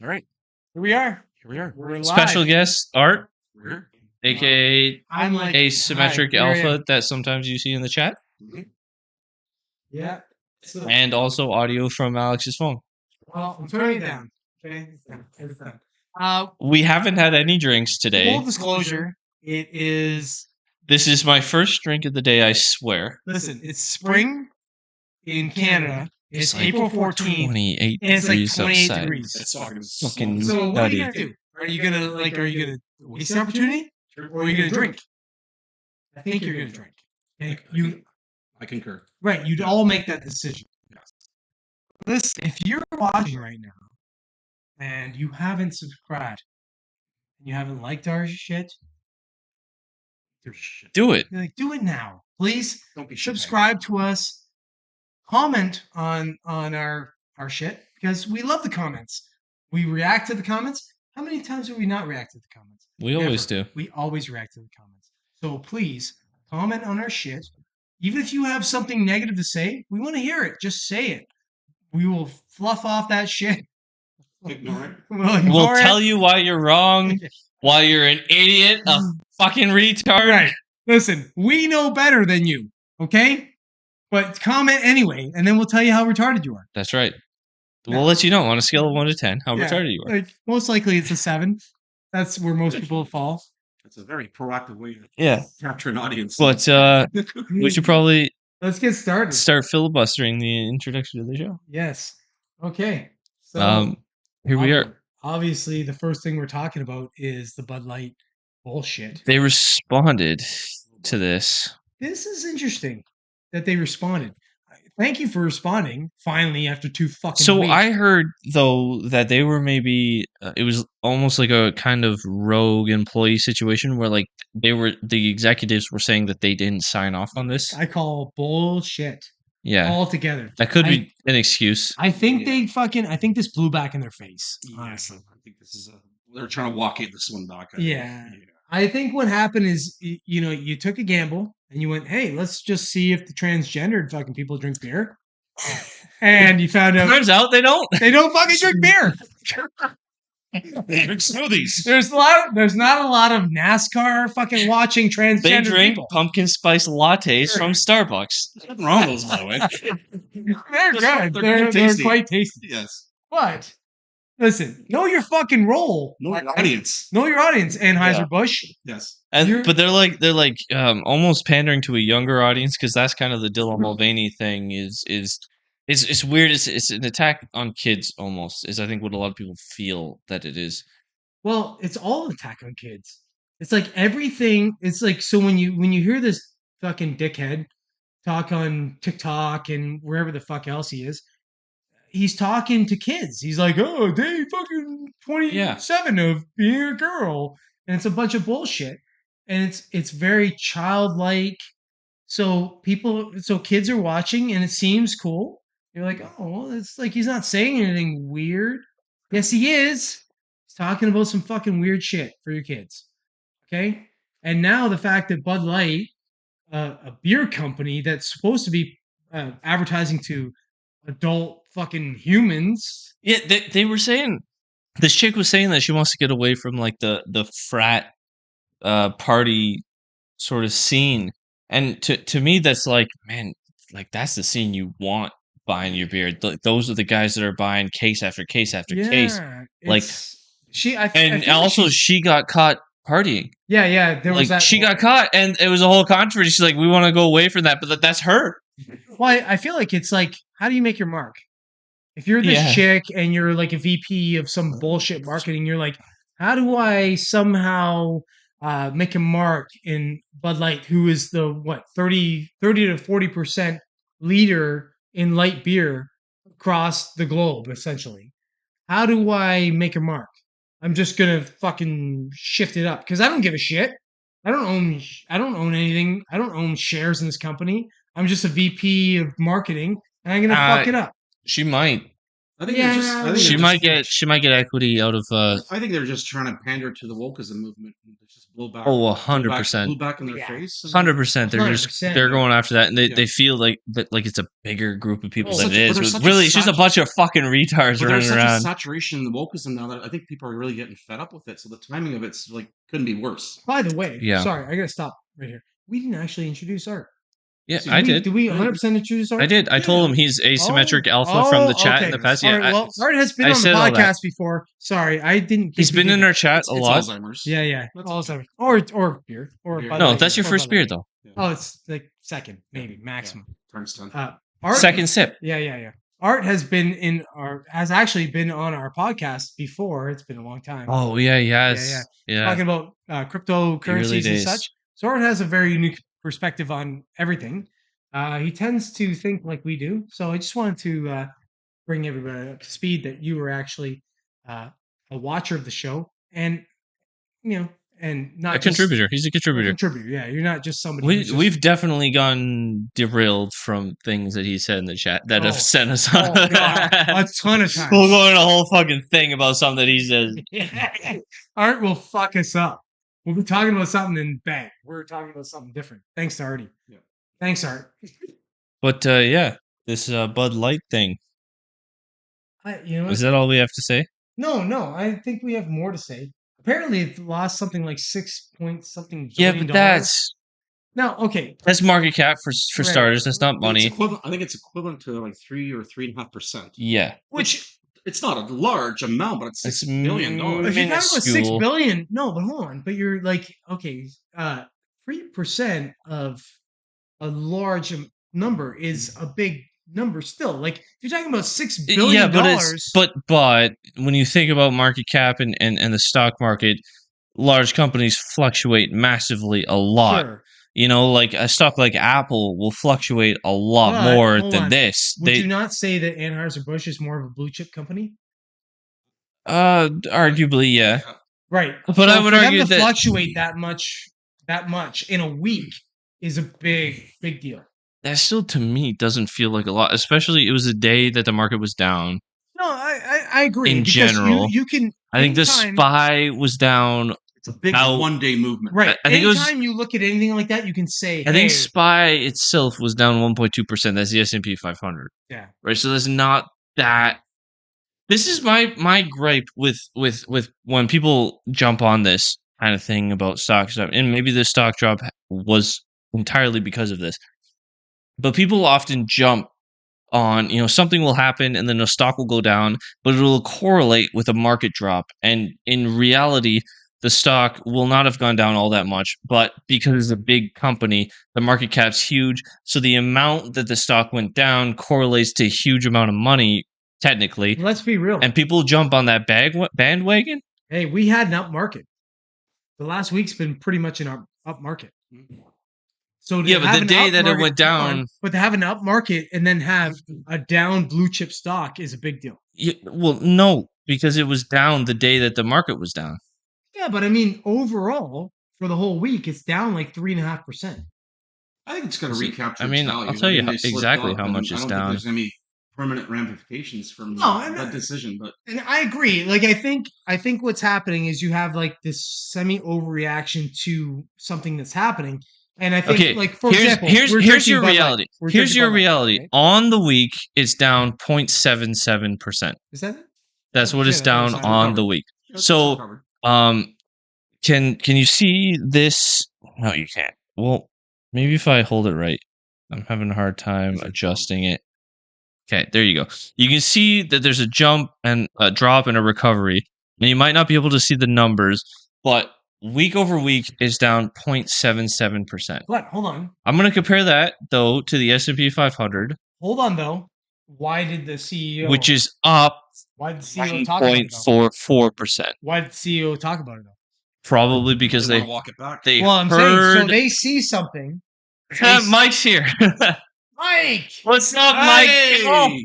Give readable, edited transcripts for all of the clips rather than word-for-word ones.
All right. Here we are. We're live. Special guest, Art, We're aka I'm like asymmetric hi, here I alpha am. that sometimes you see in the chat, Yeah. So, and also audio from Alex's phone. well, I'm turning it down. Okay. It's done. We haven't had any drinks today. Full disclosure, it is. This is my first drink of the day, I swear. Listen, it's spring in Canada. It's like April 14th. 28 And it's like degrees 28 outside. degrees. It's fucking So what are nutty. you gonna do? Are you gonna waste the opportunity, or are you gonna drink? I think you're gonna drink. Okay? I concur. Right? You'd all make that decision. Yes. Listen, if you're watching right now and you haven't subscribed, and you haven't liked our shit, Do it. do it now, please. Don't be Subscribe to us. Comment on our shit because we love the comments. We react to the comments. How many times have we not reacted to the comments? We always do. We always react to the comments. So please comment on our shit. Even if you have something negative to say, we want to hear it. Just say it. We will fluff off that shit. Ignore it. We'll tell you why you're wrong, why you're an idiot, a fucking retard. Right. Listen, we know better than you, okay? But comment anyway, and then we'll tell you how retarded you are. That's right. No. We'll let you know on a scale of 1 to 10 how retarded you are. Like, most likely it's a 7. That's where most people fall. That's a very proactive way to Yeah. capture an audience. But we should probably Let's get started. start filibustering the introduction to the show. Yes. Okay. So Here we are. Obviously, the first thing we're talking about is the Bud Light bullshit. They responded to this. This is interesting that they responded. Thank you for responding, finally, after 2 fucking So weeks. I heard, though, that they were maybe, it was almost like a kind of rogue employee situation where, like, the executives were saying that they didn't sign off on this. I call bullshit. Yeah. Altogether. That could be an excuse. I think I think this blew back in their face, honestly. I think this is they're trying to walk this one back. Yeah. I think what happened is, you took a gamble and you went, hey, let's just see if the transgendered fucking people drink beer. And you found out Turns out they don't. they don't fucking drink beer. They drink smoothies. There's not a lot of NASCAR fucking watching transgender They drink people. pumpkin spice lattes from Starbucks. Nothing wrong with those, by the way. They're good. They're quite tasty. Yes. But listen, know your fucking role. Know your audience. Know your audience, Anheuser-Busch. Yes. But they're like almost pandering to a younger audience because that's kind of the Dylan Mulvaney thing. It's weird. It's an attack on kids almost. Is I think what a lot of people feel that it is. Well, it's all attack on kids. It's like everything. It's like, so when you hear this fucking dickhead talk on TikTok and wherever the fuck else he is, he's talking to kids. He's like, oh, day fucking 27 of being a girl, and it's a bunch of bullshit, and it's very childlike. So kids are watching, and it seems cool. You're like, oh, well, it's like he's not saying anything weird. Yes, he is. He's talking about some fucking weird shit for your kids. Okay? And now the fact that Bud Light, a beer company that's supposed to be advertising to adult fucking humans. Yeah, they were saying, this chick was saying that she wants to get away from like the frat party sort of scene. And to me, that's like, man, like that's the scene you want buying your beer. Those are the guys that are buying case after case after case. Like she got caught partying. Yeah, there was that. She got caught, and it was a whole controversy. She's like, we want to go away from that, but that's her. Well, I feel like it's like, how do you make your mark? If you're this chick and you're like a VP of some bullshit marketing, you're like, how do I somehow make a mark in Bud Light, who is the 30 to 40% leader in light beer across the globe, essentially? How do I make a mark? I'm just gonna fucking shift it up because I don't give a shit. I don't own anything. I don't own shares in this company. I'm just a VP of marketing, and I'm gonna fuck it up. She might. I think they're just. I think She they're might just- get equity out of I think they're just trying to pander to the wokeism movement and just blow back. 100%. Blew back in their Yeah. face. 100%. They're going after that, and they Yeah. feel like it's a bigger group of people Well, than such it a- but is. there's But such a really, it's just a sat- bunch of fucking retards But running there's such a around. saturation in the wokeism now that I think people are really getting fed up with it. So the timing of it's like couldn't be worse. By the way, Yeah. sorry, I gotta stop right here. We didn't actually introduce Art. Yeah, See, I Did we- did. Did we 100% introduce Art? I did. I told him he's asymmetric alpha from the chat in the past. All Yeah, right, well, Art has been I on the said all that. podcast before. Sorry, I didn't. he's think we been in did our chat It's a lot. Alzheimer's. that. Yeah. That's Alzheimer's. Or beer. Or Beer. Bud No, Light, that's your or first Bud Light. beer though. Oh, it's like second, maybe maximum. Times 10. Art, Second sip. Yeah. Art has actually been on our podcast before. It's been a long time. Oh yeah, yes, yeah. Talking about cryptocurrencies and days. such. So Art has a very unique perspective on everything. He tends to think like we do. So I just wanted to bring everybody up to speed that you were actually a watcher of the show, and and not A just contributor. He's a a contributor. contributor. Yeah, you're not just somebody. who's just- We've definitely gone derailed from things that he said in the chat that have Oh. sent us on. Oh, God, a ton of times. We'll go in a whole fucking thing about something that he says. Art will fuck us up. We'll be talking about something and bang, we're talking about something different. Thanks to Artie. Yeah. Thanks, Art. But yeah, this Bud Light thing. You know, Is that all we have to say? no. I think we have more to say. Apparently, it lost something like 6 point something. Yeah, billion but dollars. No. Okay. that's market cap for Right. starters. That's not money. I think it's equivalent to like 3 or 3.5%. Yeah, Which It's not a large amount, but it's It's $6 billion. if you're talking about 6 minuscule. billion, no, but hold on. But you're like, okay, 3% of a large number is a big number still. Like if you're talking about $6 billion yeah, but when you think about market cap and the stock market, large companies fluctuate massively a lot. Sure. You know, like a stock like Apple will fluctuate a lot But, more hold than on. this. Would you not say that Anheuser-Busch is more of a blue chip company? Arguably, yeah. Right. But I would for them argue to that- fluctuate that much in a week is a big deal. That still, to me, doesn't feel like a lot. Especially, it was a day that the market was down. No, I agree. In because general, you can. I think the anytime- SPY was down. It's a big About- one-day movement. Right. I think it was- Anytime you look at anything like that, you can say, I think hey, SPY itself was down 1.2%. That's the S&P 500. yeah. Right, so that's not that. This is my gripe with when people jump on this kind of thing about stocks, and maybe the stock drop was entirely because of this. But people often jump on, something will happen and then the stock will go down, but it'll correlate with a market drop. And in reality, the stock will not have gone down all that much, but because it's a big company, the market cap's huge. So the amount that the stock went down correlates to a huge amount of money, technically. Let's be real. And people jump on that bandwagon. Hey, we had an up market. The last week's been pretty much an up market. So to Yeah, but have the an day up that it market- went down- but to have an up market and then have a down blue chip stock is a big deal. Well, no, because it was down the day that the market was down. Yeah, but I mean, overall, for the whole week, it's down like 3.5%. I think it's going to See, recapture. I mean, its I'll value. tell you they slipped exactly up, how and much I it's don't down. think there's any permanent ramifications from No, and that decision. But And I agree. Like, I think what's happening is you have like this semi overreaction to something that's happening. And I think, Okay, like, for here's example, here's we're here's drinking your Bud Light. reality. We're Here's drinking your Bud Light, reality. right? On the week, it's down 0.77%. Is that it? That's what Yeah, it's that down was on covered. the week. it's So, covered. Can you see this? No, you can't. Well, maybe if I hold it right. I'm having a hard time Is it adjusting it. Okay, there you go. You can see that there's a jump and a drop and a recovery. And you might not be able to see the numbers, but week over week is down 0.77%. But hold on. I'm going to compare that, though, to the S&P 500, Hold on, though. Why did the CEO, which is up why did the CEO talk about it, though? 1.44%. Why did the CEO talk about it, though? Probably because they they want to walk it back. they Well, I'm saying, so heard. they see something. They Mike's here. Mike! What's up, Hey! Mike? Oh,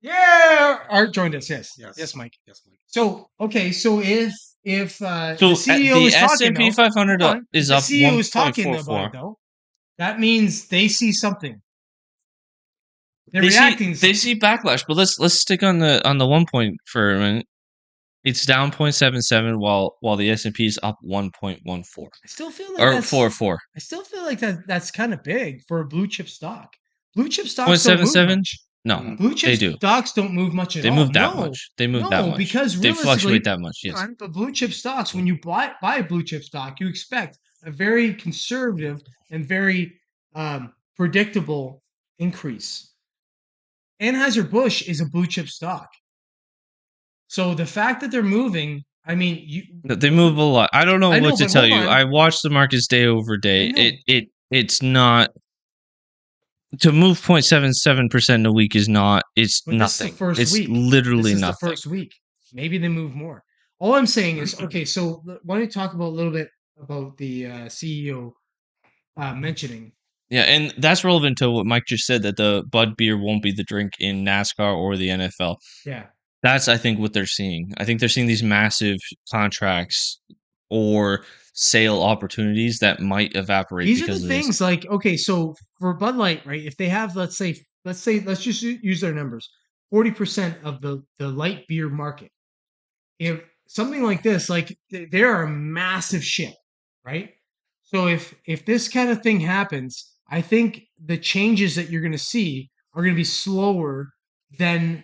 Yeah! Art joined us, yes. Yes. Yes, Mike. Yes, Mike. So, okay, so if so the CEO the is talking, S&P though, 500 hold on, is the up CEO is talking about 1.44. it, though, that means they see something. They're they see reacting. they see backlash, but let's stick on the 1 point for a minute. It's down 0.77 while the S&P is up 1.14 I still feel like or that's. 4.4. I still feel like that's kind of big for a blue chip stock. Blue chip stocks don't move 0.77? much. No, Mm. Blue chip they do. stocks don't move much at They all. move that No, much. They move that no, much. because They realistically, fluctuate that much. hang Yes. on, but blue chip stocks, when you buy a blue chip stock, you expect a very conservative and very predictable increase. Anheuser-Busch is a blue chip stock. So the fact that they're moving, I mean, They move a lot. I don't know I know, what to but tell hold you. on. I watch the markets day over I day. know. It's not to move 0.77% in a week is not. It's But this is the nothing. first It's week. literally This is the nothing. first week. Maybe they move more. All I'm saying is, okay, so why don't you talk about a little bit about the CEO mentioning? Yeah, and that's relevant to what Mike just said that the Bud beer won't be the drink in NASCAR or the NFL. Yeah. That's I think what they're seeing. I think they're seeing these massive contracts or sale opportunities that might evaporate These are the because of this. things like, okay, so for Bud Light, right? If they have, let's just use their numbers, 40% of the light beer market. If something like this, like they're a massive ship, right? So if this kind of thing happens, I think the changes that you're going to see are going to be slower than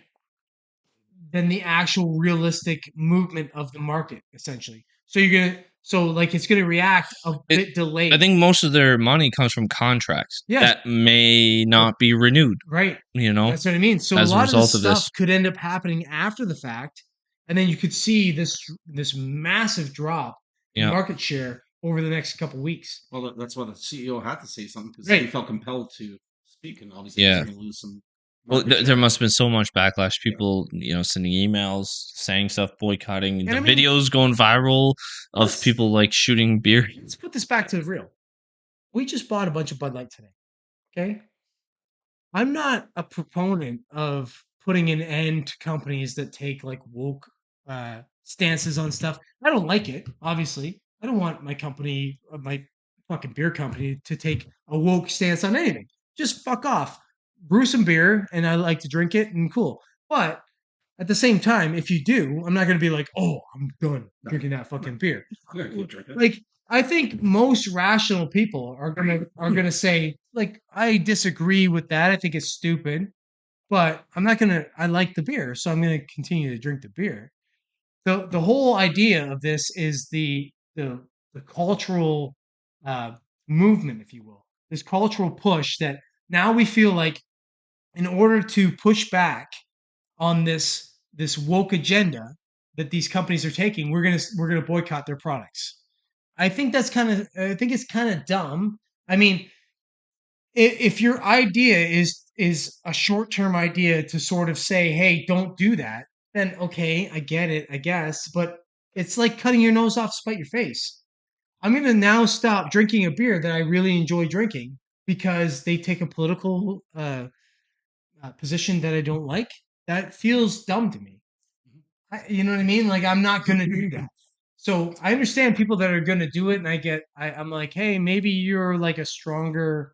than the actual realistic movement of the market, essentially. So it's gonna react a It, bit I delayed. think most of their money comes from contracts Yes, that may not be renewed, right. you know, That's what I mean. So a as a lot of this result of stuff this. could end up happening after the fact, and then you could see this massive drop in Yeah. market share over the next couple weeks. Well, that's why the CEO had to say something because he Right. felt compelled to speak, and obviously he's Yeah. going to lose some Well, market there share. must have been so much backlash. Yeah. People, sending emails, saying stuff, boycotting. And The I mean, videos going viral of let's people like shooting beer. let's put this back to the real. We just bought a bunch of Bud Light today. Okay. I'm not a proponent of putting an end to companies that take like woke stances on stuff. I don't like it, obviously. I don't want my company, my fucking beer company, to take a woke stance on anything. Just fuck off. Brew some beer, and I like to drink it, and cool. But at the same time, if you do, I'm not going to be like, oh, I'm done No, drinking that fucking beer. I'm going to keep drinking. Like, I think most rational people are gonna say, like, I disagree with that. I think it's stupid, but I'm not gonna. I like the beer, so I'm gonna continue to drink the beer. The whole idea of this is the cultural uh, movement, if you will, this cultural push that now we feel like in order to push back on this woke agenda that these companies are taking, we're gonna boycott their products. I think it's kind of dumb. I mean, if your idea is a short-term idea to sort of say, "Hey, don't do that," then okay, I get it, I guess, but it's like cutting your nose off to spite your face. I'm going to now stop drinking a beer that I really enjoy drinking because they take a political position that I don't like. That feels dumb to me. You know what I mean? Like I'm not going to do that. So I understand people that are going to do it, and I'm like, hey, maybe you're like a stronger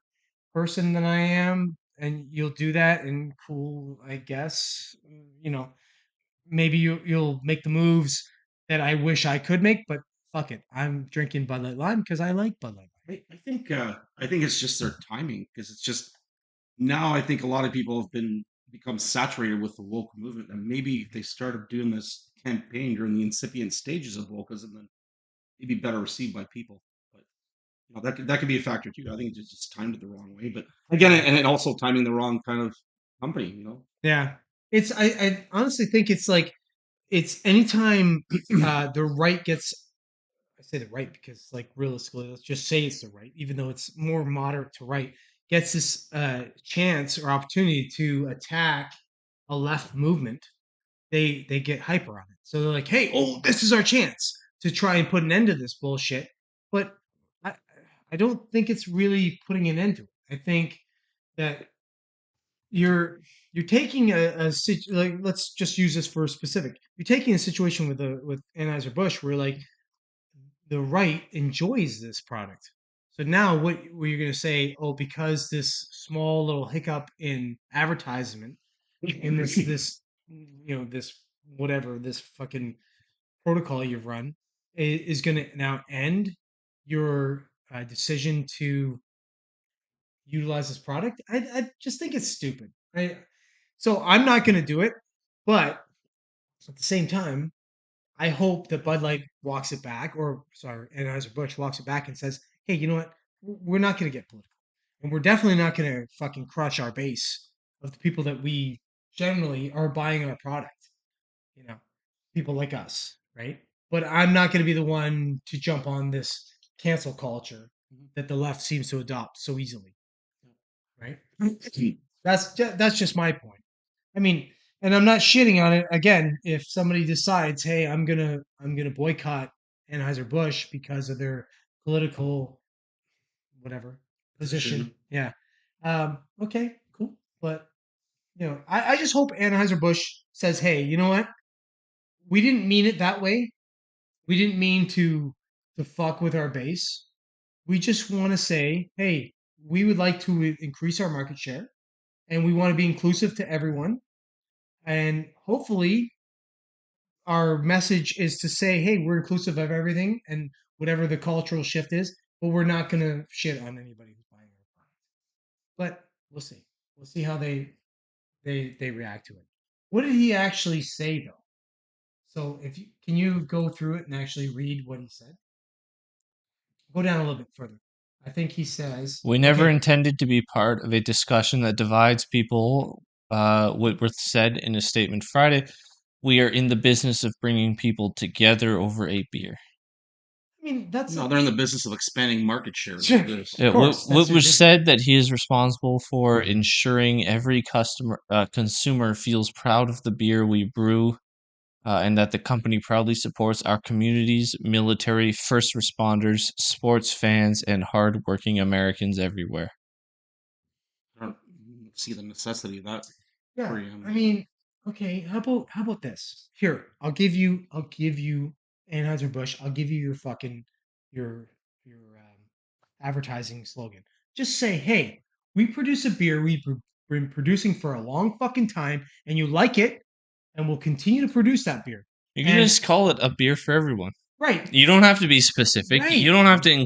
person than I am, and you'll do that, and cool, I guess. You know, maybe you'll make the moves that I wish I could make, but fuck it, I'm drinking Bud Light Lime because I like Bud Light. I think it's just their timing because it's just now. I think a lot of people have become saturated with the woke movement, and maybe if they started doing this campaign during the incipient stages of wokeism, then it'd be better received by people. But that could be a factor too. I think it's just timed it the wrong way. But again, and it also timing the wrong kind of company. Yeah, it's I honestly think it's like it's anytime the right gets I say the right because, like, realistically, let's just say it's the right, even though it's more moderate to right, gets this chance or opportunity to attack a left movement, they get hyper on it. So they're like, "Hey, oh, this is our chance to try and put an end to this bullshit." But I, I don't think it's really putting an end to it. I think that you're taking like let's just use this for a specific. You're taking a situation with Anheuser Busch where like the right enjoys this product. So now what you're going to say, oh, because this small little hiccup in advertisement in this this whatever this fucking protocol you've run is going to now end your decision to utilize this product. I just think it's stupid. So I'm not going to do it, but at the same time, I hope that Bud Light walks it back, or sorry, Anheuser-Busch walks it back and says, "Hey, you know what? We're not going to get political, and we're definitely not going to fucking crush our base of the people that we generally are buying our product. You know, people like us, right? But I'm not going to be the one to jump on this cancel culture that the left seems to adopt so easily, right? That's just my point. I mean, and I'm not shitting on it. Again, if somebody decides, hey, I'm gonna boycott Anheuser-Busch because of their political whatever position. Yeah. Okay, cool. But I just hope Anheuser-Busch says, hey, you know what? We didn't mean it that way. We didn't mean to fuck with our base. We just want to say, hey, we would like to increase our market share and we want to be inclusive to everyone. And hopefully our message is to say, hey, we're inclusive of everything and whatever the cultural shift is, but we're not going to shit on anybody who's buying our product. But we'll see. We'll see how they react to it. What did he actually say though? So if you can you go through it and actually read what he said? Go down a little bit further. I think he says We never okay. intended to be part of a discussion that divides people, Whitworth said in a statement Friday. We are in the business of bringing people together over a beer. I mean, that's No, they're in the business of expanding market share. sure, This. of course. That's their Whitworth business. said that he is responsible for ensuring every consumer feels proud of the beer we brew, and that the company proudly supports our communities, military, first responders, sports fans, and hardworking Americans everywhere. I don't see the necessity of that. Yeah, Preamble. I mean, okay. How about this? Here, I'll give you Anheuser Busch. I'll give you your fucking your advertising slogan. Just say, hey, we produce a beer we've been producing for a long fucking time, and you like it, and we'll continue to produce that beer. You can And just call it a beer for everyone. right, You don't have to be specific. right. You don't have to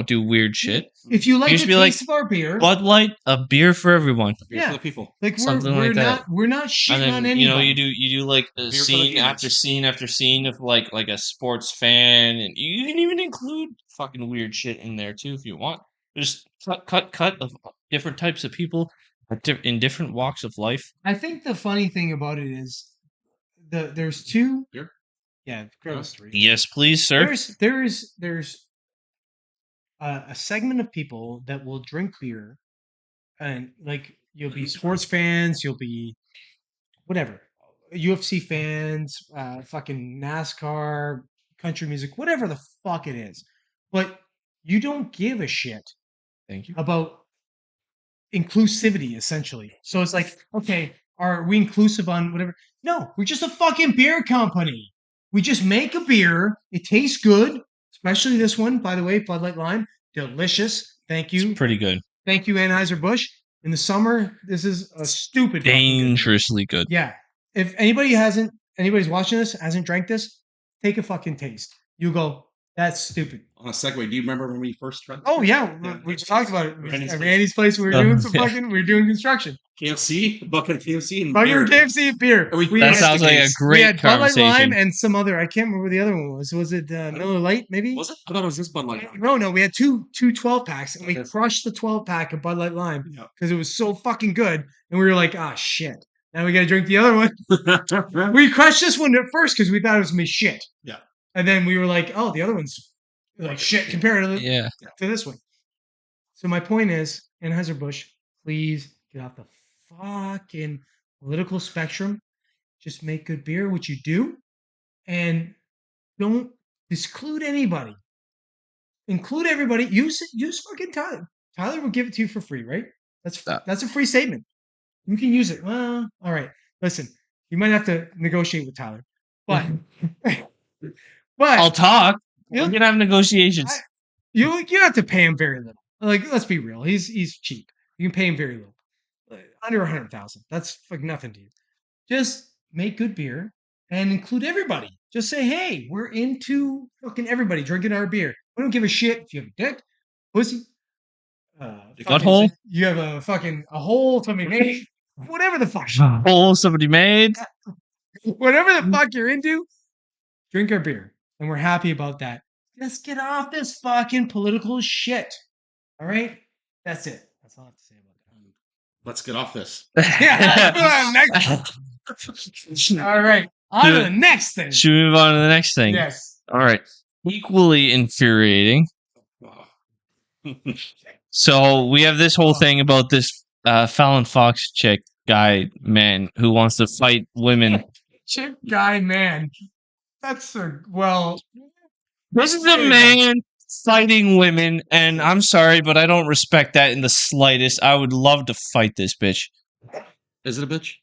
do weird shit. If you like just the be like, taste of our beer, Bud Light, a beer for everyone. Beer for yeah, the people. like Something we're like that. not And shitting on then anybody. you do like Beer for the scene after humans. scene after scene of like a sports fan, and you can even include fucking weird shit in there too if you want. Just cut of different types of people in different walks of life. I think the funny thing about it is there's two. Beer? Yeah, gross three. Yes, please, sir. There's a segment of people that will drink beer, and like you'll be sports fans, you'll be whatever, UFC fans, fucking NASCAR, country music, whatever the fuck it is, but you don't give a shit Thank you. about inclusivity essentially. So it's like, okay, are we inclusive on whatever? No, we're just a fucking beer company. We just make a beer. It tastes good, especially this one, by the way, Bud Light Lime, delicious. Thank you, It's pretty good. thank you, Anheuser Busch. In the summer, this is a stupid fucking good. Dangerously good. Yeah, if anybody's watching this hasn't drank this, take a fucking taste. You go, that's stupid. On a segue, do you remember when we first tried? Oh yeah, Yeah. we just talked about it. Randy's At place. Randy's place, we were Oh, doing some yeah. fucking, we were doing construction. KFC, bucket of KFC, and Burger beer. KFC beer. And we We That had, sounds like a we great had Bud Light Lime conversation. and some other. I can't remember what the other one was. Was it Miller Lite? Maybe. Was it? I thought it was this Bud Light. No. We had two 12 packs, and we Okay. crushed the 12 pack of Bud Light Lime Yeah. because it was so fucking good. And we were like, ah, shit. Now we got to drink the other one. We crushed this one at first because we thought it was gonna be shit. Yeah. And then we were like, oh, the other one's like shit compared Yeah. to this one. So my point is, Anheuser-Busch, please get off the fucking political spectrum. Just make good beer, which you do, and don't exclude anybody. Include everybody. Use fucking Tyler. Tyler will give it to you for free, right? That's a free statement. You can use it. Well, all right. Listen, you might have to negotiate with Tyler, but I'll talk. He'll- We can have negotiations. You have to pay him very little. Like, let's be real. He's cheap. You can pay him very little. Under 100,000. That's like nothing to you. Just make good beer and include everybody. Just say, hey, we're into fucking everybody drinking our beer. We don't give a shit if you have a dick, pussy, Butthole? you have a hole somebody made, whatever the fuck, Hole somebody made. whatever the fuck you're into, drink our beer, and we're happy about that. Let's get off this fucking political shit. All right, that's it. That's all I have to say about that. Let's get off this. All right, on to the next thing. Should we move on to the next thing? Yes. All right. Equally infuriating. So we have this whole thing about this Fallon Fox chick guy man who wants to fight women. Chick guy man. That's a This is a man fighting women, and I'm sorry, but I don't respect that in the slightest. I would love to fight this bitch. Is it a bitch?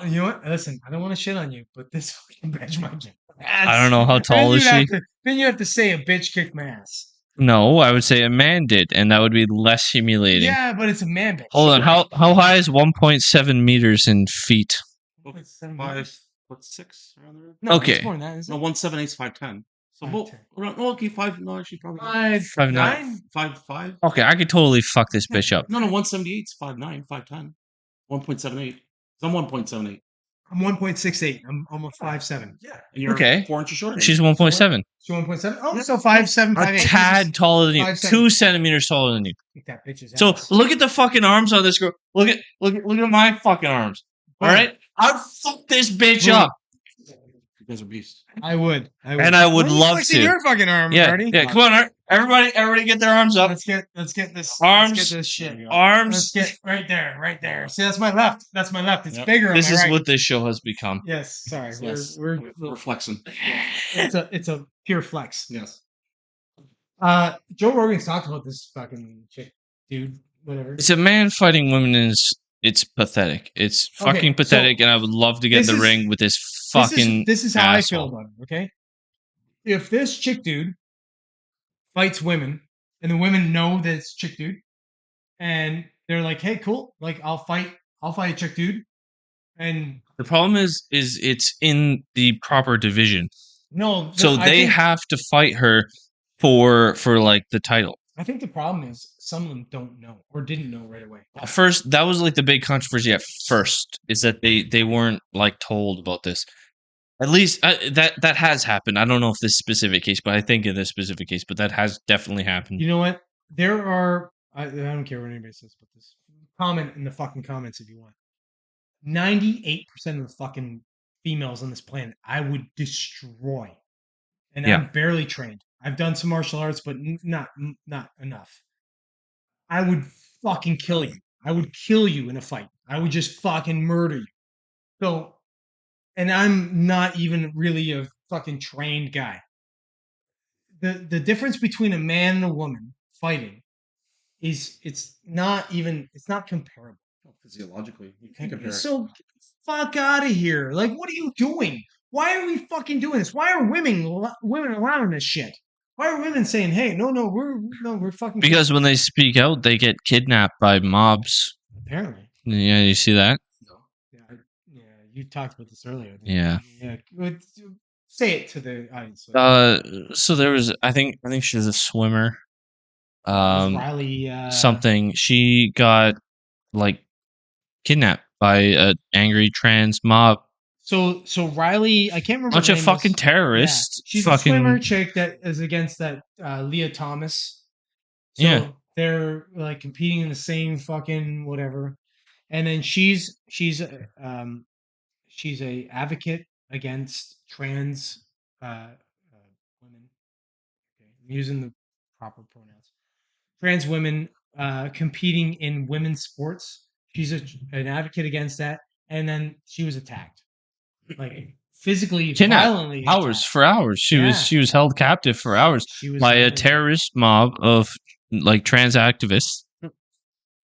You know what? Listen, I don't want to shit on you, but this fucking bitch might get I don't know how tall is she. Then you have to say a bitch kicked my ass. No, I would say a man did, and that would be less humiliating. Yeah, but it's a man bitch. Hold on, how high is 1.7 meters in feet? 5'6" around there. No, Okay. it's more than that, isn't No, it? 178 is 5'10". So 5'10". around, okay, 5. No, actually, probably not. 5'9". 5'5". Okay, I could totally fuck this bitch up. No, 178 is 5'9", 5'10". 1.78. I'm 1.78. I'm 1.68. I'm almost 5'7". Yeah, and you're Okay. 4 inches shorter. She's 1.7. So 1.7. Oh, so 5'7", A 5'8". tad taller than you. 5'7". 2 centimeters taller than you. Kick that bitch's So ass. look at the fucking arms on this girl. Look at my fucking arms. All right, I'd fuck this bitch up. You guys are beasts. I would. And I would Why are you love flexing to. your fucking arm, Yeah, Marty. yeah. Come on, everybody, get their arms up. Let's get this. Arms. Let's get this shit. Arms. Let's get right there. See, that's my left. It's Yep. bigger. This on my is right. what this show has become. Yes. Sorry. Yes. We're flexing. it's a pure flex. Yes. Joe Rogan's talked about this fucking chick, dude. Whatever. It's a man fighting women, and it's pathetic. It's Okay, fucking pathetic, and I would love to get in the ring with this fucking. This is how asshole. I feel about it. Okay, if this chick dude fights women, and the women know that it's chick dude, and they're like, "Hey, cool, like I'll fight a chick dude," and The problem is it's in the proper division, no, so they have to fight her for like the title. I think the problem is some of them don't know or didn't know right away. At first, that was like the big controversy. At first, is that they weren't like told about this. At least that has happened. I don't know if this specific case, but I think in this specific case, but that has definitely happened. You know what? There are. I don't care what anybody says about this. Comment in the fucking comments if you want. 98% of the fucking females on this planet I would destroy, and Yeah. I'm barely trained. I've done some martial arts, but not enough. I would fucking kill you. I would kill you in a fight. I would just fucking murder you. So, and I'm not even really a fucking trained guy. The difference between a man and a woman fighting is it's not comparable. Physiologically, you can't compare it. So fuck out of here. Like, what are you doing? Why are we fucking doing this? Why are women allowing this shit? Why are women saying, "Hey, we're fucking"? Because when they speak out, they get kidnapped by mobs. Apparently, Yeah, you see that? yeah. You talked about this earlier. Yeah. Say it to the audience. So there was, I think she's a swimmer. Riley Something. She got like kidnapped by an angry trans mob. So Riley, I can't remember. Bunch her of name fucking is. terrorists. She's fucking a swimmer chick that is against that Leah Thomas. So Yeah. they're like competing in the same fucking whatever, and then she's a advocate against trans women. Okay, I'm using the proper pronouns. Trans women competing in women's sports. She's an advocate against that, and then she was attacked, like physically, violently. Hours for hours. She was held captive for hours by a terrorist mob of like trans activists.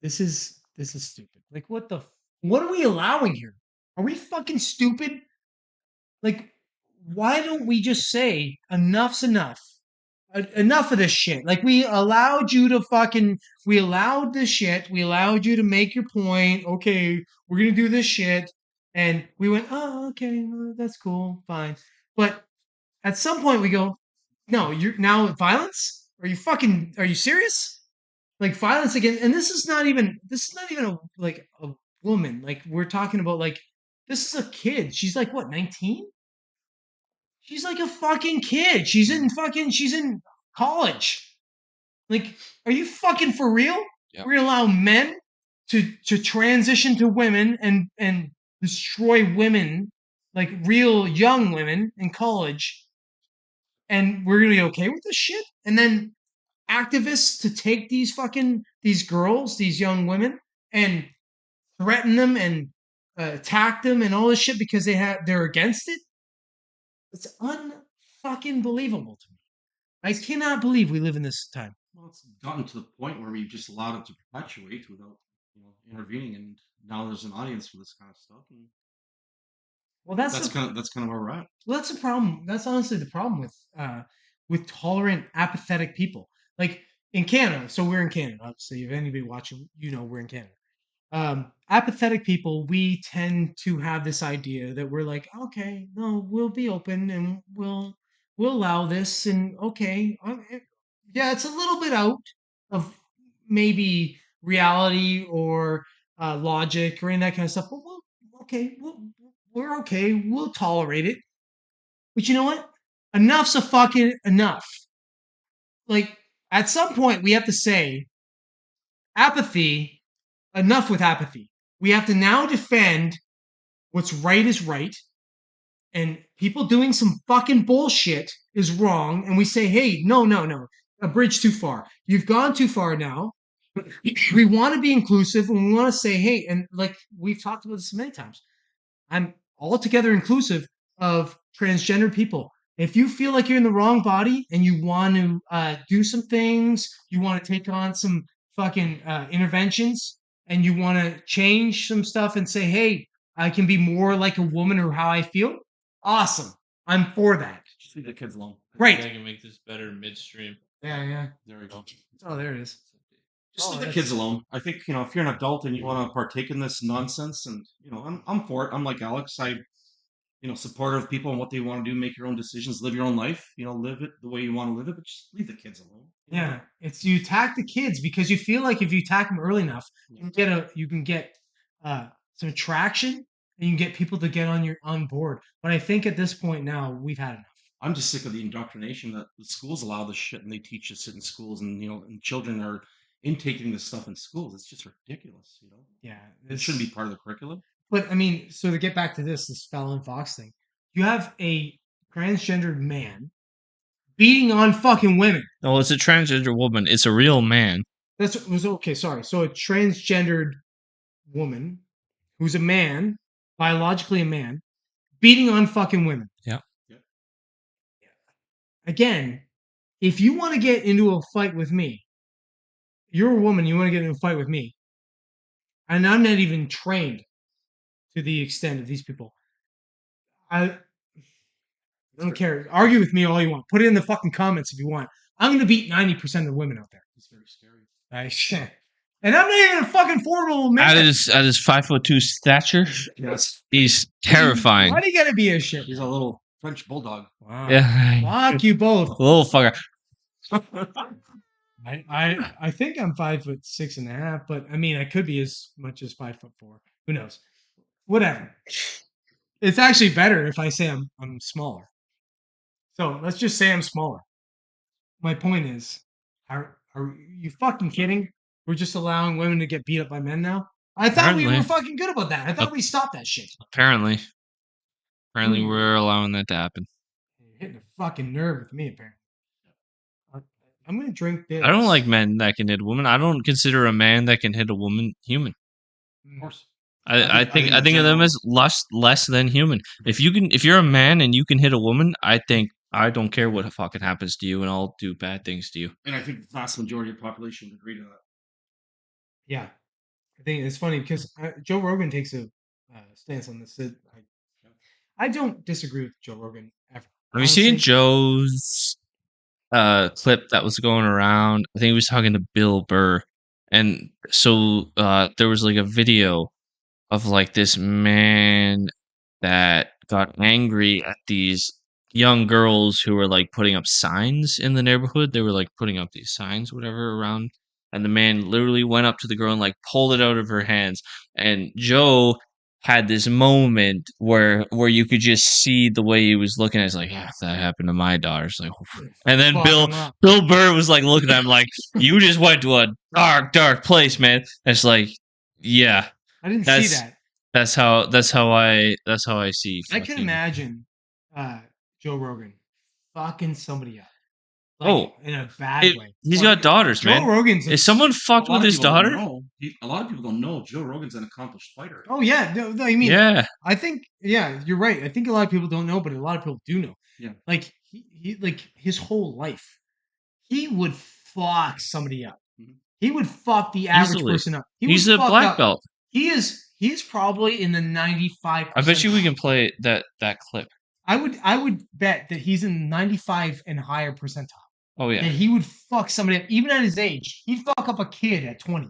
This is stupid. Like, what are we allowing here? Are we fucking stupid? Like, why don't we just say enough's enough? enough of this shit. Like we allowed you to fucking, we allowed this shit. We allowed you to make your point. Okay, we're gonna do this shit, and we went, oh, okay, well, that's cool, fine. But at some point we go, no, you're now violence. Are you serious? Like violence against, and this is not even a woman. Like we're talking about like this is a kid. She's like what 19? She's like a fucking kid. She's in college. Like, are you fucking for real? Yep. We're gonna allow men to transition to women and destroy women, like real young women in college, and we're gonna be okay with this shit? And then activists to take these girls, these young women, and threaten them and attack them and all this shit because they're against it. It's unfucking believable to me. I cannot believe we live in this time. Well, it's gotten to the point where we've just allowed it to perpetuate without, intervening, and now there's an audience for this kind of stuff, and Well, that's kind of where we're at. well, that's the problem. That's honestly the problem with tolerant, apathetic people. Like in Canada, so we're in Canada. Obviously, if anybody watching, we're in Canada. Apathetic people, we tend to have this idea that we're like, okay, no, we'll be open and we'll allow this, and okay, yeah, it's a little bit out of maybe reality or logic or any of that kind of stuff, but okay, we're okay, we'll tolerate it. But you know what? Enough's a fucking enough. Like at some point, we have to say apathy. Enough with apathy. We have to now defend what's right is right, and people doing some fucking bullshit is wrong. And we say, hey, no, no, no, a bridge too far. You've gone too far now. We want to be inclusive, and we want to say, hey, and like we've talked about this many times, I'm altogether inclusive of transgender people. If you feel like you're in the wrong body and you want to do some things, you want to take on some fucking interventions, and you want to change some stuff and say, hey, I can be more like a woman or how I feel, awesome. I'm for that. Just leave the kids alone. Right. I can make this better midstream. Yeah, yeah. There we go. Oh, there it is. Just leave the that's- kids alone. I think, if you're an adult and you want to partake in this nonsense, and I'm for it. I'm like Alex. Supportive of people and what they want to do, make your own decisions, live your own life, live it the way you want to live it, but just leave the kids alone. Yeah, it's you attack the kids because you feel like if you attack them early enough, you can get some traction and you can get people to get on board. But I think at this point now we've had enough. I'm just sick of the indoctrination that the schools allow this shit, and they teach this shit in schools, and and children are intaking this stuff in schools. It's just ridiculous. Yeah, It shouldn't be part of the curriculum. But I mean, so to get back to this Fallon Fox thing, you have a transgendered man beating on fucking women. No, it's a transgender woman. It's a real man. Was okay. Sorry. So a transgendered woman who's a man, biologically a man, beating on fucking women. Yeah. Again, if you want to get into a fight with me, you're a woman, you want to get into a fight with me, and I'm not even trained to the extent of these people. I don't care. Argue with me all you want. Put it in the fucking comments if you want. I'm going to beat 90% of the women out there. It's very scary. Shit. And I'm not even a fucking formidable man. At his 5'2" stature, Yes. he's terrifying. Why do you gotta be a shit? He's a little French bulldog. Wow. Yeah, Fuck you both. little fucker. I think I'm 5'6.5", but I mean I could be as much as 5'4". Who knows? Whatever. It's actually better if I say I'm smaller. So let's just say I'm smaller. My point is, are you fucking kidding? We're just allowing women to get beat up by men now? I thought we were Apparently. fucking good about that. I thought we stopped that shit. Apparently, we're allowing that to happen. You're hitting a fucking nerve with me, apparently. I'm gonna drink this. I don't like men that can hit a woman. I don't consider a man that can hit a woman human. Of course. I think of them as less than human. If you're a man and you can hit a woman, I think I don't care what fucking happens to you, and I'll do bad things to you. And I think the vast majority of the population would agree to that. Yeah, I think it's funny because Joe Rogan takes a stance on this. I don't disagree with Joe Rogan ever. Have you seen Joe's clip that was going around. I think he was talking to Bill Burr, and so there was like a video of like this man that got angry at these young girls who were like putting up signs in the neighborhood. They were like putting up these signs, whatever, around. And the man literally went up to the girl and like pulled it out of her hands. And Joe had this moment where you could just see the way he was looking at it. It's like, yeah, if that happened to my daughter. It's like, oof. And then Bill Burr was like looking at him like, you just went to a dark place, man. And it's like, yeah. I didn't see that. That's how I see. I can imagine Joe Rogan fucking somebody up. Like, in a bad way. He's got daughters, man. Joe Rogan's is someone fucked with his daughter? A lot of people don't know Joe Rogan's an accomplished fighter. Oh yeah, no, I mean, yeah. I think you're right. I think a lot of people don't know, but a lot of people do know. Yeah, like he like his whole life, he would fuck somebody up. Mm-hmm. He would fuck the average person up. He's a black belt. He's probably in the 95%. I bet you we can play that clip. I would bet that he's in 95 and higher percentile. Oh yeah. That he would fuck somebody up, even at his age. He'd fuck up a kid at 20.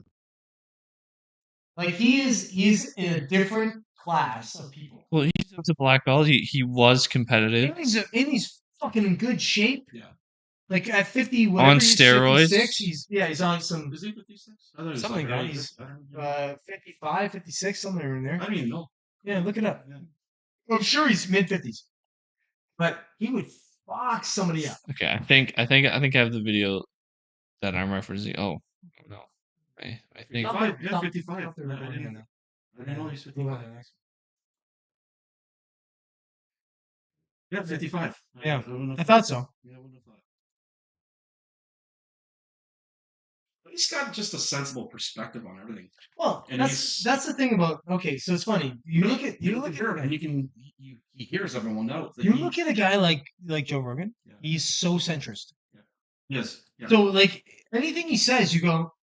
Like he's in a different class of people. Well, he's a black belt. He was competitive. And he's fucking in good shape. Yeah. Like at 50, whatever, on steroids. 56, he's on some. Is he 56? Something like that. He's 55, 56, somewhere in there. I don't even know. Yeah, look it up. Yeah. I'm sure he's mid 50s. But he would fuck somebody up. Okay, I think I have the video that I'm referencing. Oh no, I think 55. Yeah, 55. I didn't know he's 55. Yeah, 55. Yeah, I thought so. Yeah, I wouldn't have thought. He's got just a sensible perspective on everything. Well, and that's the thing about. Okay, so it's funny. You look at her, and he hears everyone out. You look at a guy like Joe Rogan. Yeah. He's so centrist. Yeah. Yes. Yeah. So like anything he says, you go,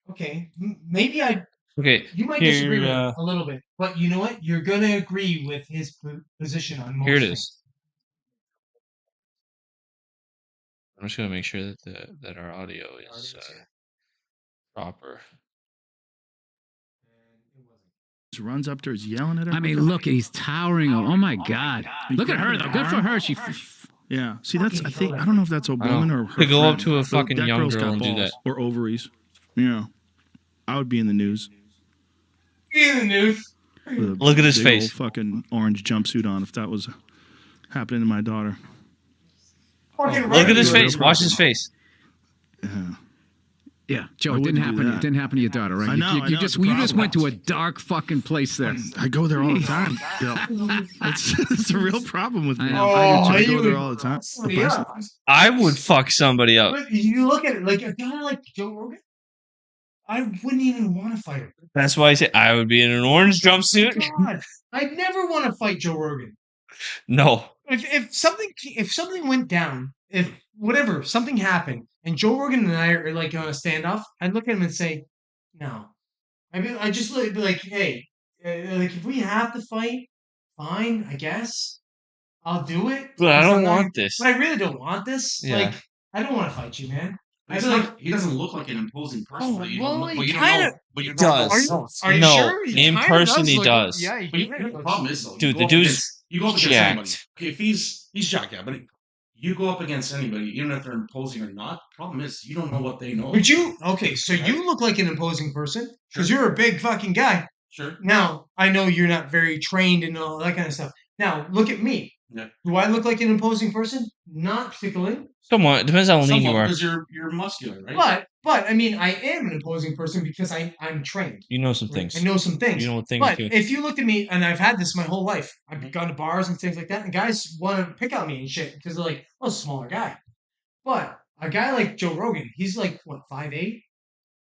okay, maybe Okay. You might disagree with him a little bit, but you know what? You're gonna agree with his position on most Here it things. is. I'm just gonna make sure that our audio is proper. Runs up to her, is yelling at her. I mean, look, he's towering. Oh my God! Look at her though. Good for her. She. Yeah. See, that's. I think. I don't know if that's a woman or her to go friend. up to a fucking young girl and do that. Or ovaries. Yeah. I would be in the news. Be in the news. Look at his face. Old fucking orange jumpsuit on. If that was happening to my daughter. Look at his face. Watch his face. Yeah. Yeah, Joe, it didn't happen. It didn't happen to your daughter, right? I know. You just went to a dark fucking place there. I go there all the time. It's a real problem with me. I go there all the time. I would fuck somebody up. But you look at it like a guy like Joe Rogan. I wouldn't even want to fight him. That's why I say I would be in an orange jumpsuit. God, I'd never want to fight Joe Rogan. No. If something went down, if whatever something happened, and Joe Rogan and I are like on a standoff, I'd look at him and say, "No." I just be like, "Hey, like if we have to fight, fine, I guess I'll do it." But I don't want this. But I really don't want this. Yeah. Like I don't want to fight you, man. He doesn't look like an imposing person. He does. Are you sure? In person he does. Yeah, the problem is though, dude, the dude's you go up against jacked. anybody. Okay, if he's jacked, yeah, but you go up against anybody, even if they're imposing or not. Problem is, you don't know what they know. Would you? Okay, so you look like an imposing person because you're a big fucking guy. Sure. Now I know you're not very trained and all that kind of stuff. Now look at me. Yeah. Do I look like an imposing person? Not particularly. Somewhat. It depends how lean you are. Because you're muscular, right? But I mean, I am an imposing person because I'm trained. You know some things. I know some things. You know what things. But if you looked at me, and I've had this my whole life, I've gone to bars and things like that, and guys want to pick on me and shit because they're like, "Oh, smaller guy." But a guy like Joe Rogan, he's like what 5'8"?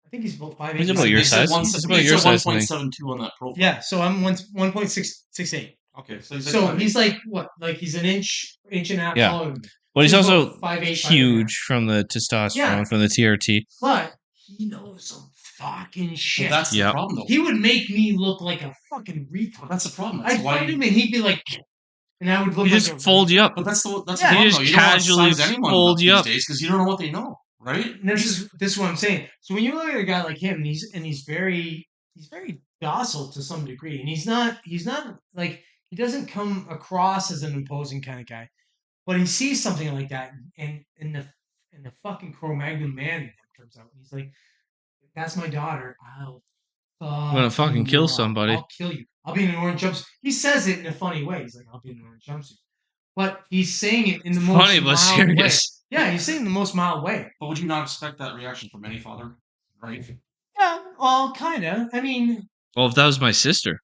I think he's about 5'8". He's about your size. He's about your size. 1.72 on that profile. Yeah, so I'm 1.68. Okay, so he's like what? Like he's an inch and a half taller. But he's also 5'8", huge from the testosterone, from the TRT. But he knows some fucking shit. Well, that's the problem, though. He would make me look like a fucking retard. That's the problem. I'd find him and he'd be like, and I would look He like just fold you up. But that's the Yeah. problem, He though. just You don't want to casually size anyone up fold you these up. days because you don't know what they know, right? And this is what I'm saying. So when you look at a guy like him, and he's very docile to some degree, and he's not like he doesn't come across as an imposing kind of guy, but he sees something like that, and the fucking Cro-Magnon man in him comes out, and he's like, "That's my daughter. I'm gonna fucking kill somebody. I'll kill you. I'll be in an orange jumpsuit." He says it in a funny way. He's like, "I'll be in an orange jumpsuit," but he's saying it in the most Funny but mild way. serious. Yeah, he's saying it in the most mild way. But would you not expect that reaction from any father, right? Yeah, well, kind of. I mean, Well, if that was my sister,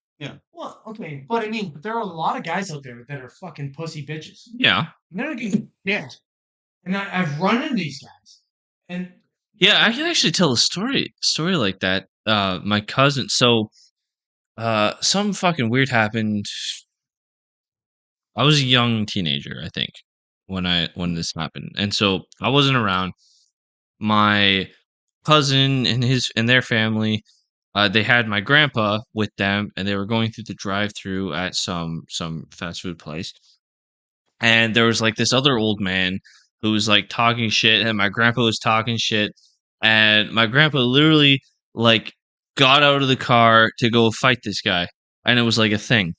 well, okay, but I mean, there are a lot of guys out there that are fucking pussy bitches. yeah, And they're getting shit. And I've run into these guys, and yeah, I can actually tell a story like that. My cousin. So, some fucking weird happened. I was a young teenager, I think, when this happened, and so I wasn't around. My cousin and their family, they had my grandpa with them, and they were going through the drive-through at some fast food place, and there was like this other old man who was like talking shit, and my grandpa was talking shit, and my grandpa literally like got out of the car to go fight this guy, and it was like a thing.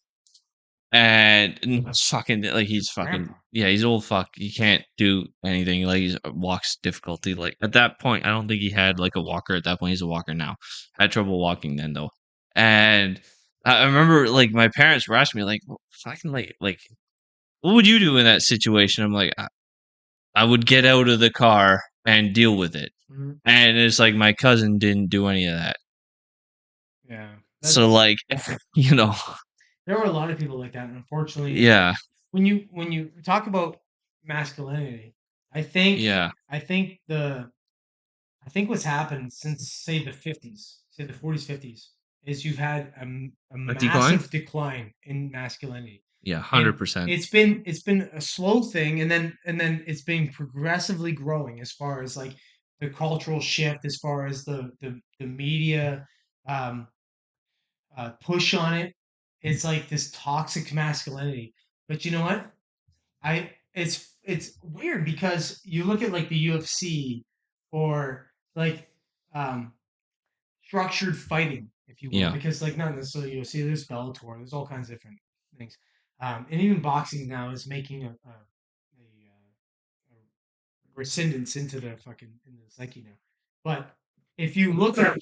And it's fucking like he's fucking Grandpa. yeah, he's old fuck. He can't do anything. Like he's walks difficulty. Like at that point, I don't think he had like a walker at that point. He's a walker now. Had trouble walking then though. And I remember like my parents were asking me like, well, fucking like what would you do in that situation? I'm like, I would get out of the car and deal with it. Mhm. And it's like my cousin didn't do any of that. yeah, So like, you know, there were a lot of people like that. And unfortunately, yeah, when you talk about masculinity, I think yeah, I think what's happened since say the 50s, say the 40s, 50s, is you've had a decline? massive decline in masculinity. yeah, And 100%. it's been a slow thing, and then it's been progressively growing as far as like the cultural shift, as far as the media um, push on it. It's like this toxic masculinity. But you know what? It's weird because you look at like the UFC or like um, structured fighting, if you will, Yeah. because like not necessarily UFC, there's Bellator, there's all kinds of different things, and even boxing now is making a rescindance into the fucking into the psyche now. But if you look at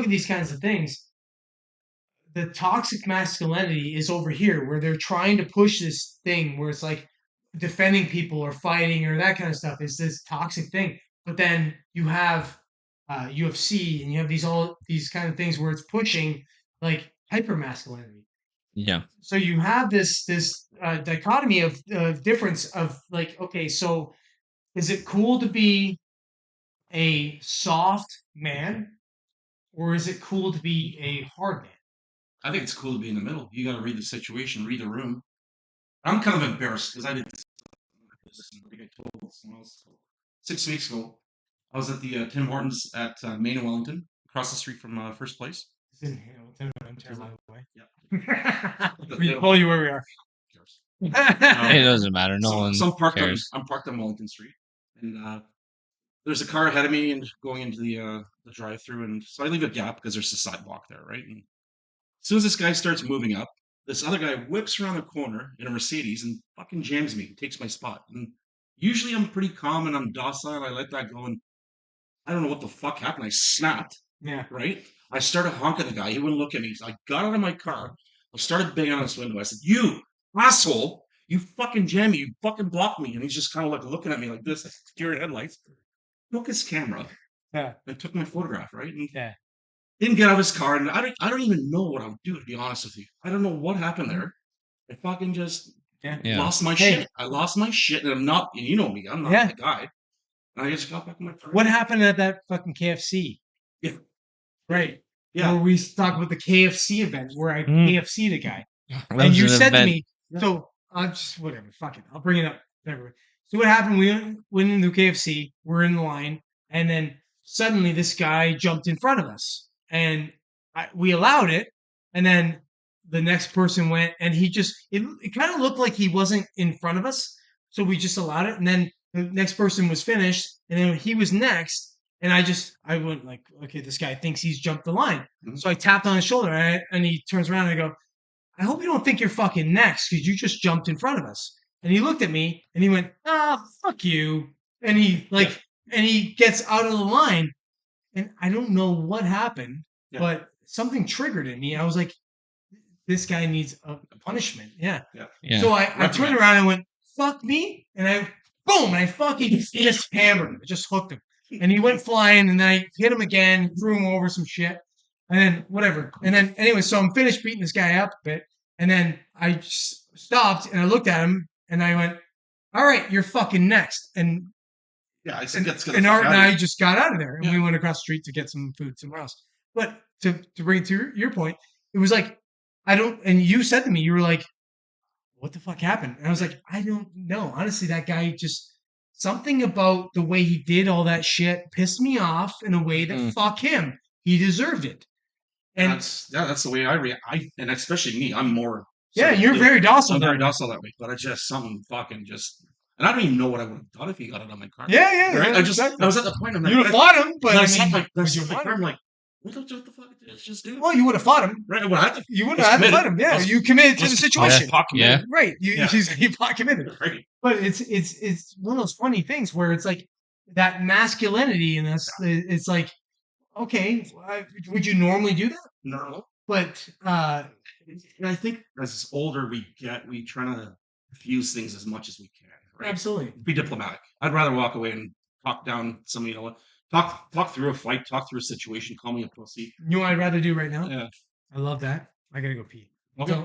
these kinds of things, the toxic masculinity is over here where they're trying to push this thing where it's like defending people or fighting or that kind of stuff is this toxic thing. But then you have UFC and you have all these kind of things where it's pushing like hyper masculinity. Yeah. So you have this dichotomy of difference of like, okay, so is it cool to be a soft man or is it cool to be a hard man? I think it's cool to be in the middle. You got to read the situation, read the room. I'm kind of embarrassed because I did this. I think I told someone else 6 weeks ago. I was at the Tim Hortons at Maine and Wellington, across the street from First Place. It's in Hamilton, Ontario, by the way. Yeah. We told you where we are. It doesn't matter. No one So cares. I'm parked on Wellington Street, and there's a car ahead of me and going into the drive-through, and so I leave a gap because there's a sidewalk there, right? And as soon as this guy starts moving up, this other guy whips around the corner in a Mercedes and fucking jams me, takes my spot. And usually I'm pretty calm and I'm docile. I let that go, and I don't know what the fuck happened. I snapped, Yeah. right? I started honking at the guy. He wouldn't look at me. So I got out of my car. I started banging on his window. I said, "You asshole! You fucking jammed me. You fucking blocked me." And he's just kind of like looking at me like this, deer headlights. Took his camera Yeah. and took my photograph, right? And Yeah. didn't get out of his car, and I don't even know what I would do, to be honest with you. I don't know what happened there. I fucking just Yeah. Yeah. lost my Hey. shit. I lost my shit, and I'm not, and you know me, I'm not Yeah. that guy. And I just got back in my car. What happened at that fucking KFC? Yeah. Right. Yeah. Where we talked about the KFC event where I Mm. KFC'd a guy. That And was you an said to event. me, so I'm just whatever, fuck it. I'll bring it up. Whatever. So what happened? We went into KFC, we're in line, and then suddenly this guy jumped in front of us. And we allowed it, and then the next person went, and it kind of looked like he wasn't in front of us, so we just allowed it. And then the next person was finished, and then he was next, and I went like, okay, this guy thinks he's jumped the line. Mhm. So I tapped on his shoulder, and he turns around and I go, I hope you don't think you're fucking next because you just jumped in front of us. And he looked at me and he went, fuck you. And he gets out of the line. And I don't know what happened, but something triggered in me. I was like, this guy needs a punishment. Yeah. So I turned around and went, fuck me. And I fucking just hammered him. I just hooked him. And he went flying, and then I hit him again, threw him over some shit. And then whatever. And then anyway, so I'm finished beating this guy up a bit. And then I stopped and I looked at him and I went, all right, you're fucking next. And I said, and Art and I just got out of there and we went across the street to get some food somewhere else. But to bring it to your point, it was like, and you said to me, you were like, what the fuck happened? And I was like, I don't know. Honestly, that guy something about the way he did all that shit pissed me off in a way that fuck him. He deserved it. And that's the way I react. And especially me, I'm more. You're very docile. I'm very docile that way, but it's just something fucking just. And I don't even know what I would have done if he got it on my car. Yeah. Right? I was at the point. I'm like, you would have fought him, but I mean, I'm like, what the fuck did you just do? Well, you would have fought him. Right? You would have had to fight him. Yeah, you committed to the situation. Right. You pot committed. Right. But it's one of those funny things where it's like that masculinity in us. It's like, okay, would you normally do that? No. But I think as older we get, we try to diffuse things as much as we can. Right? Absolutely. Be diplomatic. I'd rather walk away and talk down somebody. Talk through a fight. Talk through a situation. Call me a pussy. You know what I'd rather do right now? Yeah. I love that. I gotta go pee. Okay.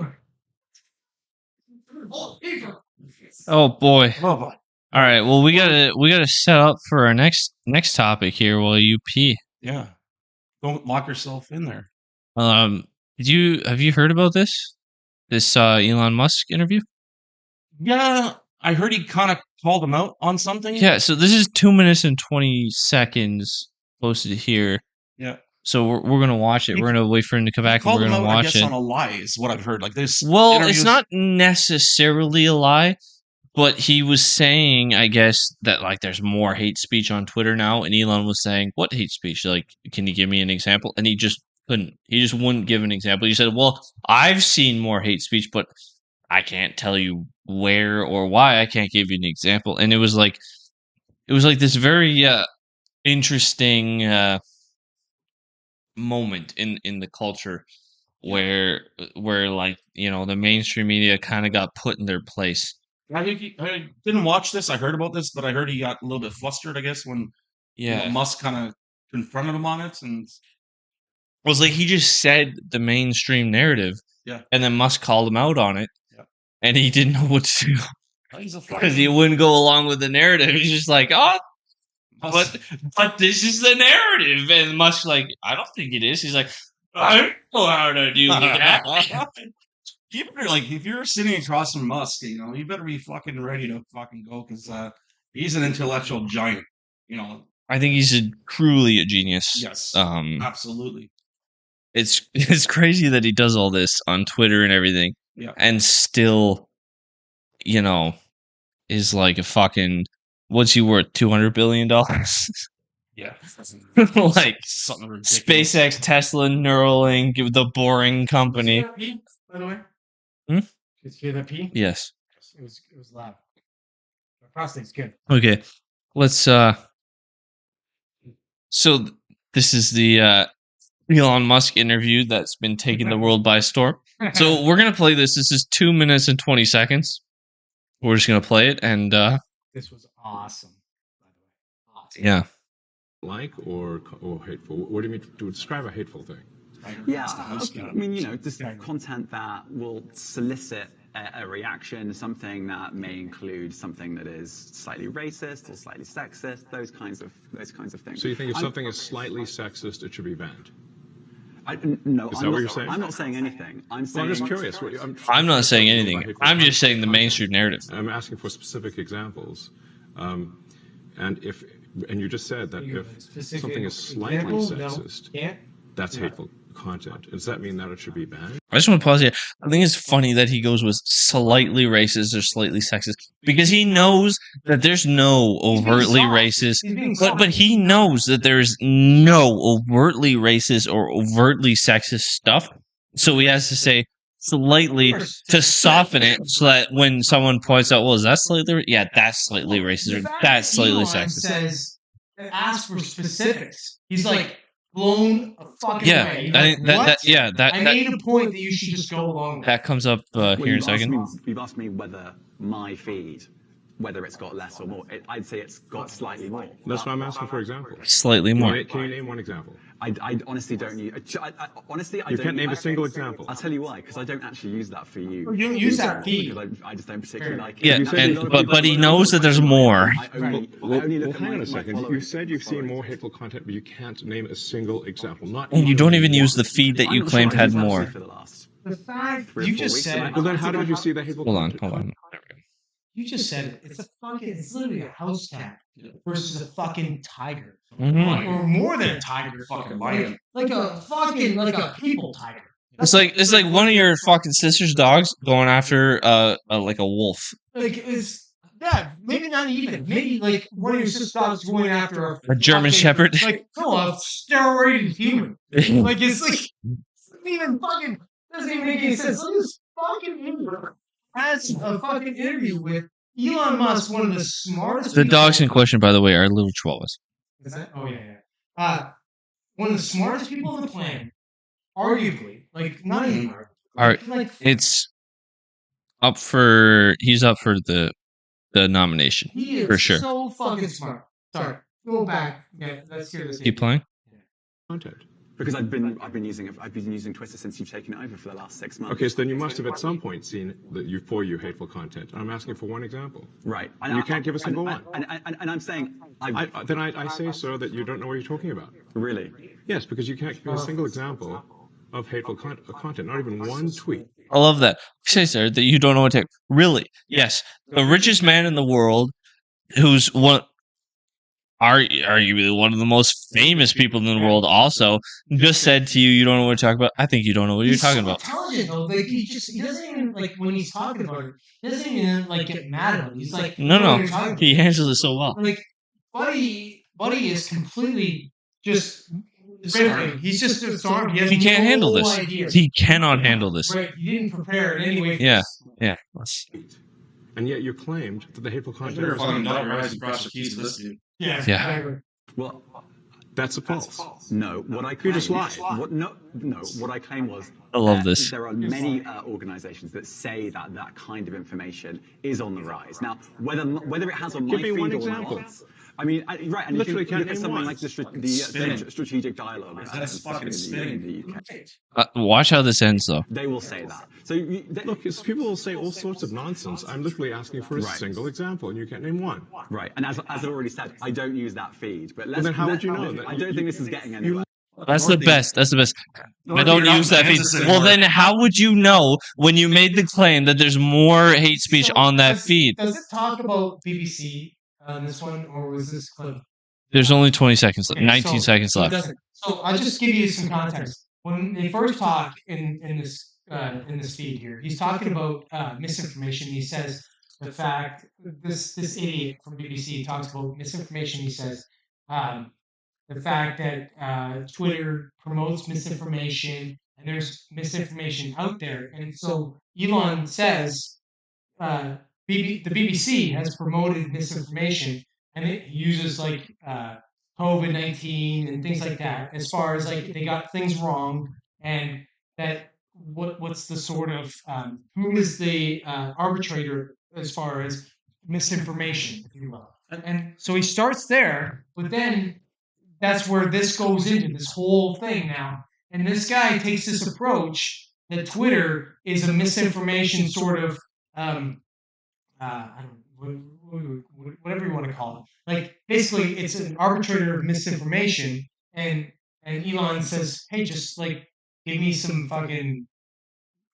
Oh boy. Oh boy. All right. Well, we gotta set up for our next topic here while you pee. Yeah. Don't lock yourself in there. Have you heard about this Elon Musk interview? Yeah, I heard he kind of called him out on something. Yeah. So this is 2 minutes and 20 seconds posted here. Yeah. So we're gonna watch it. We're gonna wait for him to come back, and we're gonna watch it. I guess on a lie is what I've heard. Like this. Well, it's not necessarily a lie, but he was saying, I guess, that like there's more hate speech on Twitter now, and Elon was saying, "What hate speech? Like, can you give me an example?" And he just couldn't. He just wouldn't give an example. He said, "Well, I've seen more hate speech, but I can't tell you where or why. I can't give you an example." And it was like this very interesting moment in the culture where like, you know, the mainstream media kind of got put in their place. I didn't watch this. I heard about this, but I heard he got a little bit flustered, I guess, when Musk kind of confronted him on it. And it was like he just said the mainstream narrative, and then Musk called him out on it, and he didn't know what to do because he wouldn't go along with the narrative. He's just like, but this is the narrative, and Musk's like, I don't think it is. He's like, I don't know how to do that. You better, like, if you're sitting across from Musk, you know, you better be fucking ready to fucking go because he's an intellectual giant. You know, I think he's truly a genius. Yes, absolutely. It's crazy that he does all this on Twitter and everything, and still, you know, is like a fucking. What's he worth? $200 billion. Yeah, like something ridiculous. SpaceX, Tesla, Neuralink, the boring company. Did you hear that pee, by the way? Hmm? Did you hear that pee? Yes. It was loud. My prostate's good. Okay, let's. So this is the Elon Musk interview that's been taking the world by storm. So we're gonna play this. This is 2 minutes and 20 seconds. We're just gonna play it, and this was awesome. By the way, awesome. Yeah. Like or hateful? What do you mean to describe a hateful thing? Yeah, okay. I mean, you know, just content that will solicit a reaction, something that may include something that is slightly racist or slightly sexist, those kinds of things. So you think if something is slightly sexist, it should be banned? No, is that what you're saying? I'm not saying anything. I'm just curious. I'm not saying anything. I'm just saying the mainstream narrative. I'm asking for specific examples. And you just said that if something is slightly sexist, that's hateful content. Does that mean that it should be banned? I just want to pause here. I think it's funny that he goes with slightly racist or slightly sexist because he knows that there's no He's being overtly soft. racist, He's being but soft. he knows that there's no overtly racist or overtly sexist stuff. So he has to say slightly to soften it so that when someone points out, well, is that slightly? Yeah, that's slightly racist or that's slightly Elon sexist. says, ask for specifics. He's like blown a fucking Yeah, away. He's I like, think that what? yeah that I that, made a point that you should just go along with. that comes up Well, here in a second. You've asked me whether my feed, whether it's got less or more. I'd say it's got slightly more. That's why I'm asking for examples. Slightly more. Can you name one example? I honestly don't use. Honestly, I You don't can't name a use- single example. I'll tell you why, because I don't actually use that for you. You don't use that feed. because I just don't particularly like it. Yeah, You said and you don't- but he knows that there's more. I only Well, look at hang on my a second. following. You said you've seen more hateful content, but you can't name a single example. Not And you don't even use the one. feed that I'm you not claimed sure had I've used more. that for the last The fact 3 or you 4 just weeks, said. and I- Well, then how did you see the hateful Hold on, content? hold on. There we go. You just said it. It's a fucking. It's literally a house cat versus a fucking tiger, Mhm. or more than a tiger. Fucking like a fucking like a people tiger. It's like one of your fucking sister's dogs going after like a wolf. Like it's yeah, maybe not even. Maybe like one of your sister's dogs going after A German fucking- Shepherd. Like no, a steroided human. Like it's like doesn't even make any sense. Look at this fucking idiot has a fucking interview with Elon Musk, one of the smartest. The people- dogs in question, by the way, are little chihuahuas. Is that? Oh yeah. One of the smartest people on the planet, arguably, like not even Are like it's he's up for the nomination he is for sure. so fucking smart. Sorry, go back. Yeah, let's hear this. Keep playing. Content. because I've been using Twitter since you've taken it over for the last 6 months. Okay, so then you must have at some point seen for you hateful content. I'm asking for one example. Right. And you can't give a single one. And I'm saying, I say, sir, that you don't know what you're talking about. really. Yes, because you can't give a single example of hateful content, not even one tweet. I love that. Say, sir, that you don't know what to. Really? Yes. The richest man in the world, who's arguably one of the most famous people in the world, also just said to you, "You don't know what to talk about." I think you don't know what you're talking about. Intelligent though, like he doesn't even like when he's talking about it. He doesn't even like get mad at him. He's like, No, "What are no, you talking about?" he handles it so well. Like Buddy is completely just riveting. He's just disarmed. He has He can't no handle this. idea. He cannot handle this. Right, he didn't prepare in any way. For Yeah. this. Yeah. And yet you claimed that the hateful I content better was fucking not dot your eyes and cross your keys to this dude. Yeah. Yeah. Exactly. Well, That's a false. no. What I You claim, just lied. No. What I claim was. I love this. There are many organisations that say that that kind of information is on the rise. Now, whether it has on my Give me feed one or example. not. I mean, right, and Literally you can can't look at name something one. like the Spinning. strategic dialogue. That's fucking spinning. in the UK. Watch how this ends, though. They will say that. So Look, people will say all sorts of nonsense. I'm literally asking for a Right. single example, and you can't name one. right, and as I already said, I don't use that feed. But let's, then how would you know that I don't think this is getting anywhere. That's the best. That's the best. I don't you're not use that feed. Kansas Well, anymore. then how would you know when you made the claim that there's more hate speech So on that feed? Does it talk about BBC on this one, or was this clip? There's only 20 seconds left. Okay, 19 seconds so it left. doesn't. So I'll just give you some context. When they first talk in this feed here, he's talking about misinformation. He says the fact this idiot from BBC talks about misinformation. He says the fact that Twitter promotes misinformation and there's misinformation out there, and so Elon says the BBC has promoted misinformation and it uses like COVID-19 and things like that as far as like they got things wrong and that what's the sort of who is the arbitrator as far as misinformation, if you will. And so he starts there, but then that's where this goes into this whole thing now. And this guy takes this approach that Twitter is a misinformation sort of I don't know, whatever you want to call it. Like basically, it's an arbitrator of misinformation, and Elon says, "Hey, just like give me some fucking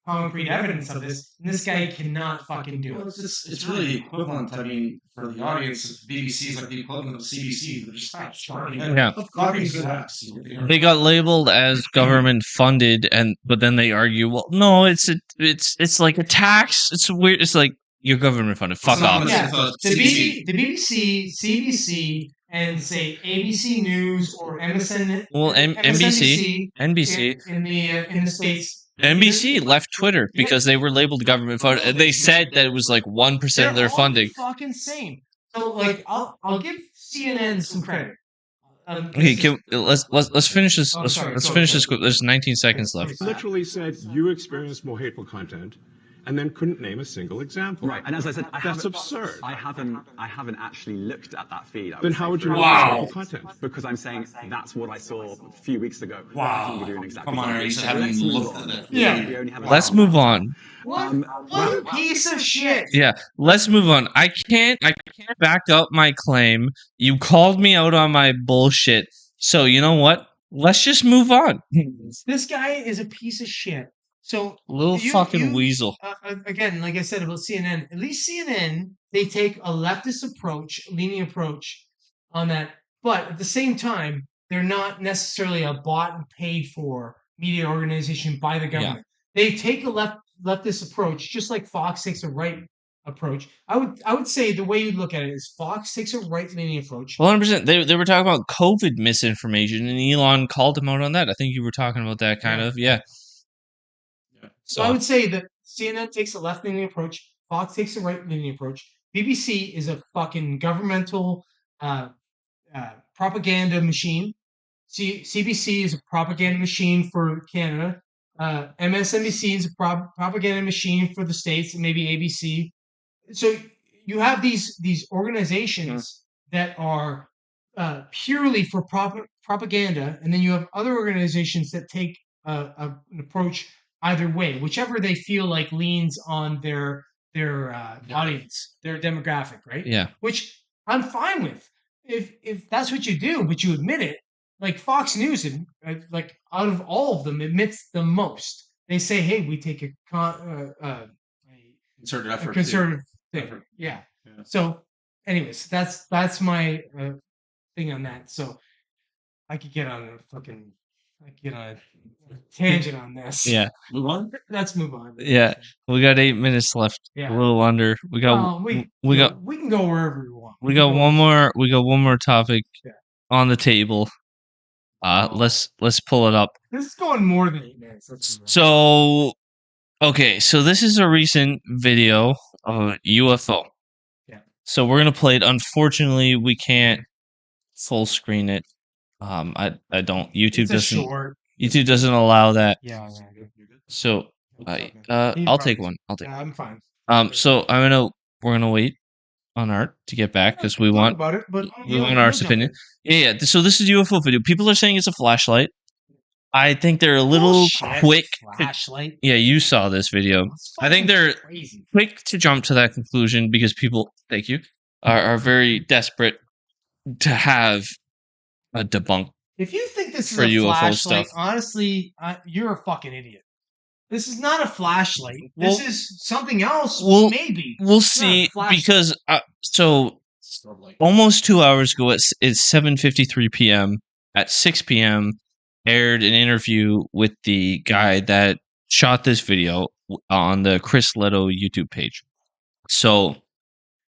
concrete evidence of this, and this guy cannot fucking do it. It's really the equivalent. I mean, for the audience, BBC is like the equivalent of CBC. They're just starting. Yeah. They They got labeled as government funded, but then they argue, well, no, it's like a tax. It's weird. It's like you're government funded. Fuck off. Yeah, the BBC, CBC, and say ABC News or MSN. Well, NBC in the States. NBC left Twitter because they were labeled government funded. And they said that it was like 1% of their funding. Fucking same. So like, I'll give CNN some credit. Okay, let's finish this. Let's finish this. There's 19 seconds left. Literally said you experienced more hateful content, and then couldn't name a single example. Right, and as I said, that's absurd. I haven't actually looked at that feed. Then how would you know hateful content? Because I'm saying that's what I saw a few weeks ago. Wow. Come on, you haven't even looked at it. Yeah. Let's move on. What a piece of shit. Yeah, let's move on. I can't back up my claim. You called me out on my bullshit. So you know what? Let's just move on. This guy is a piece of shit. So Little fucking weasel. Again, like I said about CNN, at least CNN, they take a leftist approach, leaning approach on that. But at the same time, they're not necessarily a bought and paid for media organization by the government. Yeah. They take a leftist approach, just like Fox takes a right approach. I would say the way you look at it is Fox takes a right-leaning approach. 100%. They were talking about COVID misinformation, and Elon called him out on that. I think you were talking about that kind of. Yeah. So I would say that CNN takes a left-leaning approach, Fox takes a right-leaning approach, BBC is a fucking governmental propaganda machine, CBC is a propaganda machine for Canada, MSNBC is a propaganda machine for the States, and maybe ABC. So you have these organizations that are purely for propaganda, and then you have other organizations that take an approach either way, whichever they feel like leans on their audience, their demographic, right? Yeah. Which I'm fine with. If that's what you do, but you admit it, like Fox News, like out of all of them, admits the most. They say, "Hey, we take a concerted effort, conservative thing." Yeah. So, anyways, that's my thing on that. So, I could get on a tangent on this. Yeah. Move on. Let's move on. Yeah. We got 8 minutes left. Yeah. A little under. We can go wherever we want. We got one more topic on the table. Let's pull it up. This is going more than 8 minutes. So this is a recent video of a UFO. Yeah. So we're gonna play it. Unfortunately, we can't full screen it. I don't. YouTube doesn't allow that. Yeah. So I'll take one. I'm fine. So we're gonna wait on Art to get back because we want about it, but we want Art's opinion. Yeah. So this is UFO video. People are saying it's a flashlight. I think they're a little quick. Flashlight. Yeah, you saw this video. I think they're quick to jump to that conclusion because people, thank you, are very desperate to have a debunk. If you think this is for a UFO flashlight, stuff. honestly, you're a fucking idiot. This is not a flashlight. This is something else. Maybe we'll see because so almost 2 hours ago, it's 7:53 p.m. At 6 p.m. aired an interview with the guy that shot this video on the Chris Leto YouTube page. So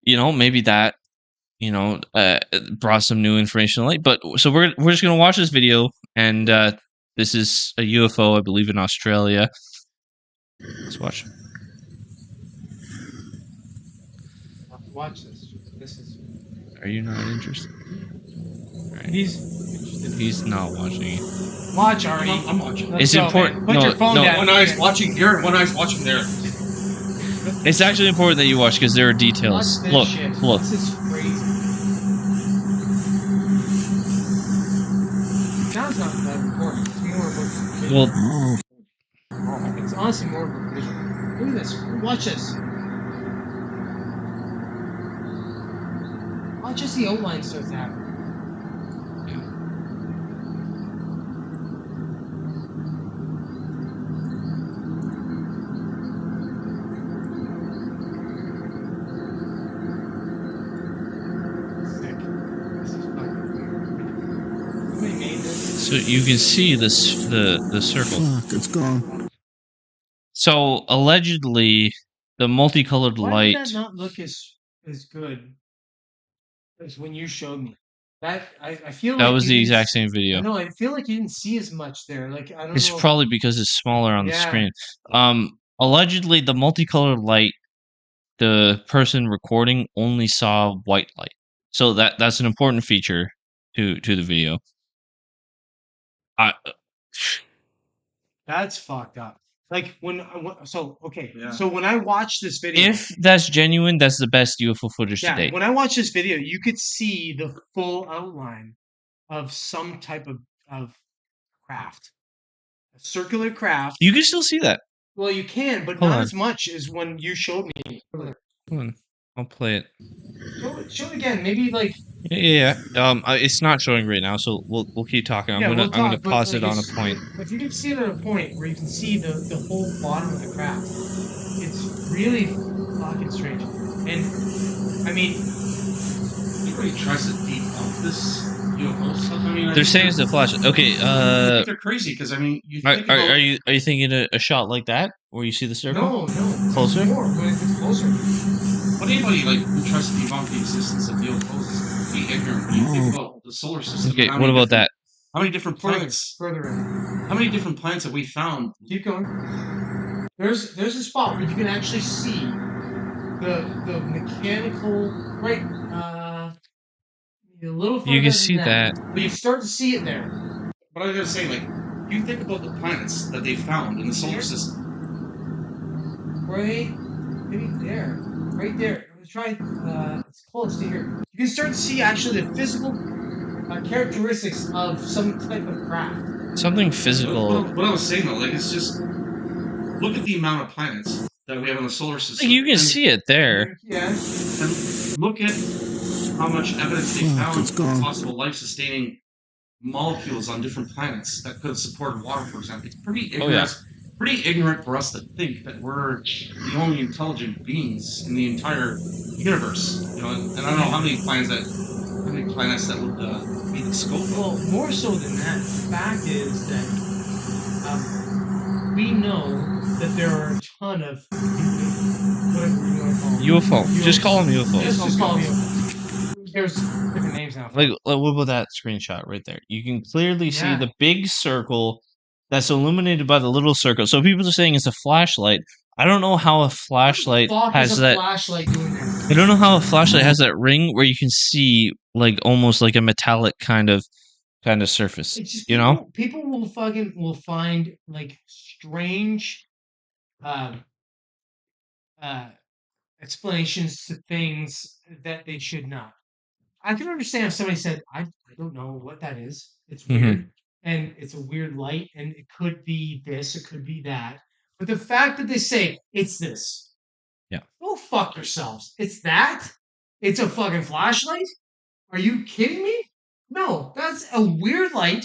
maybe that brought some new information to light. But so we're just gonna watch this video, and this is a UFO, I believe, in Australia. Let's watch. Watch this. This is. Are you not interested? Right. He's not watching it. Watch, Artie. I'm watching. It's important. Put your phone down. One eye's watching here, one eye's watching there. It's actually important that you watch because there are details. Look. This is crazy. Sounds not that important. It's more of a visual. Well, it's honestly more of a visual. Look at this. Watch this. Watch as the outline starts happening. So you can see this the circle. Fuck, it's gone. So allegedly, the multicolored Why light. did that not look as good as when you showed me? That I feel That like was you the didn't exact s- same I video. know. I feel like you didn't see as much there. Like I don't It's know. probably because it's smaller on the Yeah. screen. Allegedly, the multicolored light, the person recording only saw white light. So that's an important feature to the video. I, That's fucked up. Like okay. Yeah. So when I watched this video, if that's genuine, that's the best UFO footage to yeah, date. when I watched this video, you could see the full outline of some type of craft, a circular craft. You can still see that. Well, you can, but Hold not on. as much as when you showed me. Hold on. I'll play it. Show it again. Maybe like Yeah. It's not showing right now, so we'll keep talking. I'm yeah, gonna we'll I'm gonna talk. But pause like it on a point. if you can see it at a point where you can see the whole bottom of the craft, it's really fucking strange. And I mean, Anybody tries to debunk this UFO stuff? I mean, I They're think saying it's a flash. Okay. I think they're crazy because I mean, you think about Are you thinking a shot like that where you see the circle? no, Closer? more when it's closer. what anybody like who tries to debunk the existence of UFOs is be ignorant. When you think about the solar system, Okay. how What many about different- that? How many different planets? Further in. How many different planets have we found? Keep going. There's a spot where you can actually see the mechanical right a little further You can than see that. But you start to see it there. But I was gonna say, like, you think about the planets that they found in the solar system. Right maybe there. Right there. Try it's close to here. You can start to see actually the physical characteristics of some type of craft. Something physical. What I was saying though, like, it's just look at the amount of planets that we have in the solar system. You can see it there. Yeah. And look at how much evidence they found it's of gone. possible life-sustaining molecules on different planets that could have supported water, for example. It's pretty ignorant. yeah. Pretty ignorant for us to think that we're the only intelligent beings in the entire universe. You know, and I don't know how many planets that would be the scope of. Well, more so than that, the fact is that we know that there are a ton of whatever you want to call them. UFO. Just call them UFOs. Just call them UFOs. There's different names now. Like what about that screenshot right there? You can clearly see Yeah. the big circle that's illuminated by the little circle. So people are saying it's a flashlight. I don't know how a flashlight What the fuck has is a that. flashlight doing there? I don't know how a flashlight has that ring where you can see like almost like a metallic kind of surface. It's just You know? people will find like strange um explanations to things that they should not. I can understand if somebody said, I don't know what that is. It's Mhm. weird. And it's a weird light, and it could be this, it could be that. But the fact that they say it's this. Yeah. Go fuck yourselves. It's that? It's a fucking flashlight? Are you kidding me? No, that's a weird light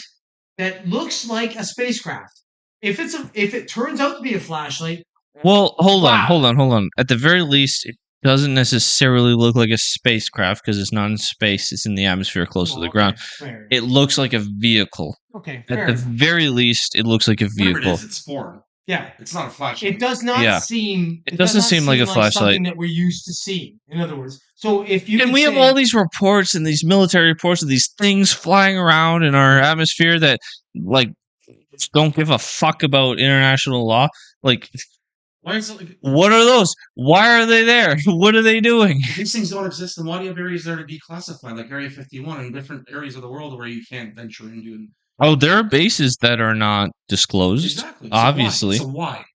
that looks like a spacecraft. If it turns out to be a flashlight, Well, hold Wow. on. At the very least, it doesn't necessarily look like a spacecraft because it's not in space. It's in the atmosphere close to the ground. Fair. It looks like a vehicle. Okay, At fair. the very least, it looks like a Whatever it vehicle. is, it's foreign. Yeah. It's not a flashlight. It does not Yeah. seem. It doesn't does not seem like a flashlight. Something that we're used to seeing. In other words, so if you And could we have say- all these reports and these military reports of these things flying around in our atmosphere that, like, don't give a fuck about international law. Like, Why is it like what are those? Why are they there? What are they doing? if these things don't exist? Then why do you have areas that are declassified, like Area 51, and different areas of the world where you can't venture into? And Oh, there are bases that are not disclosed. exactly. Obviously. So why?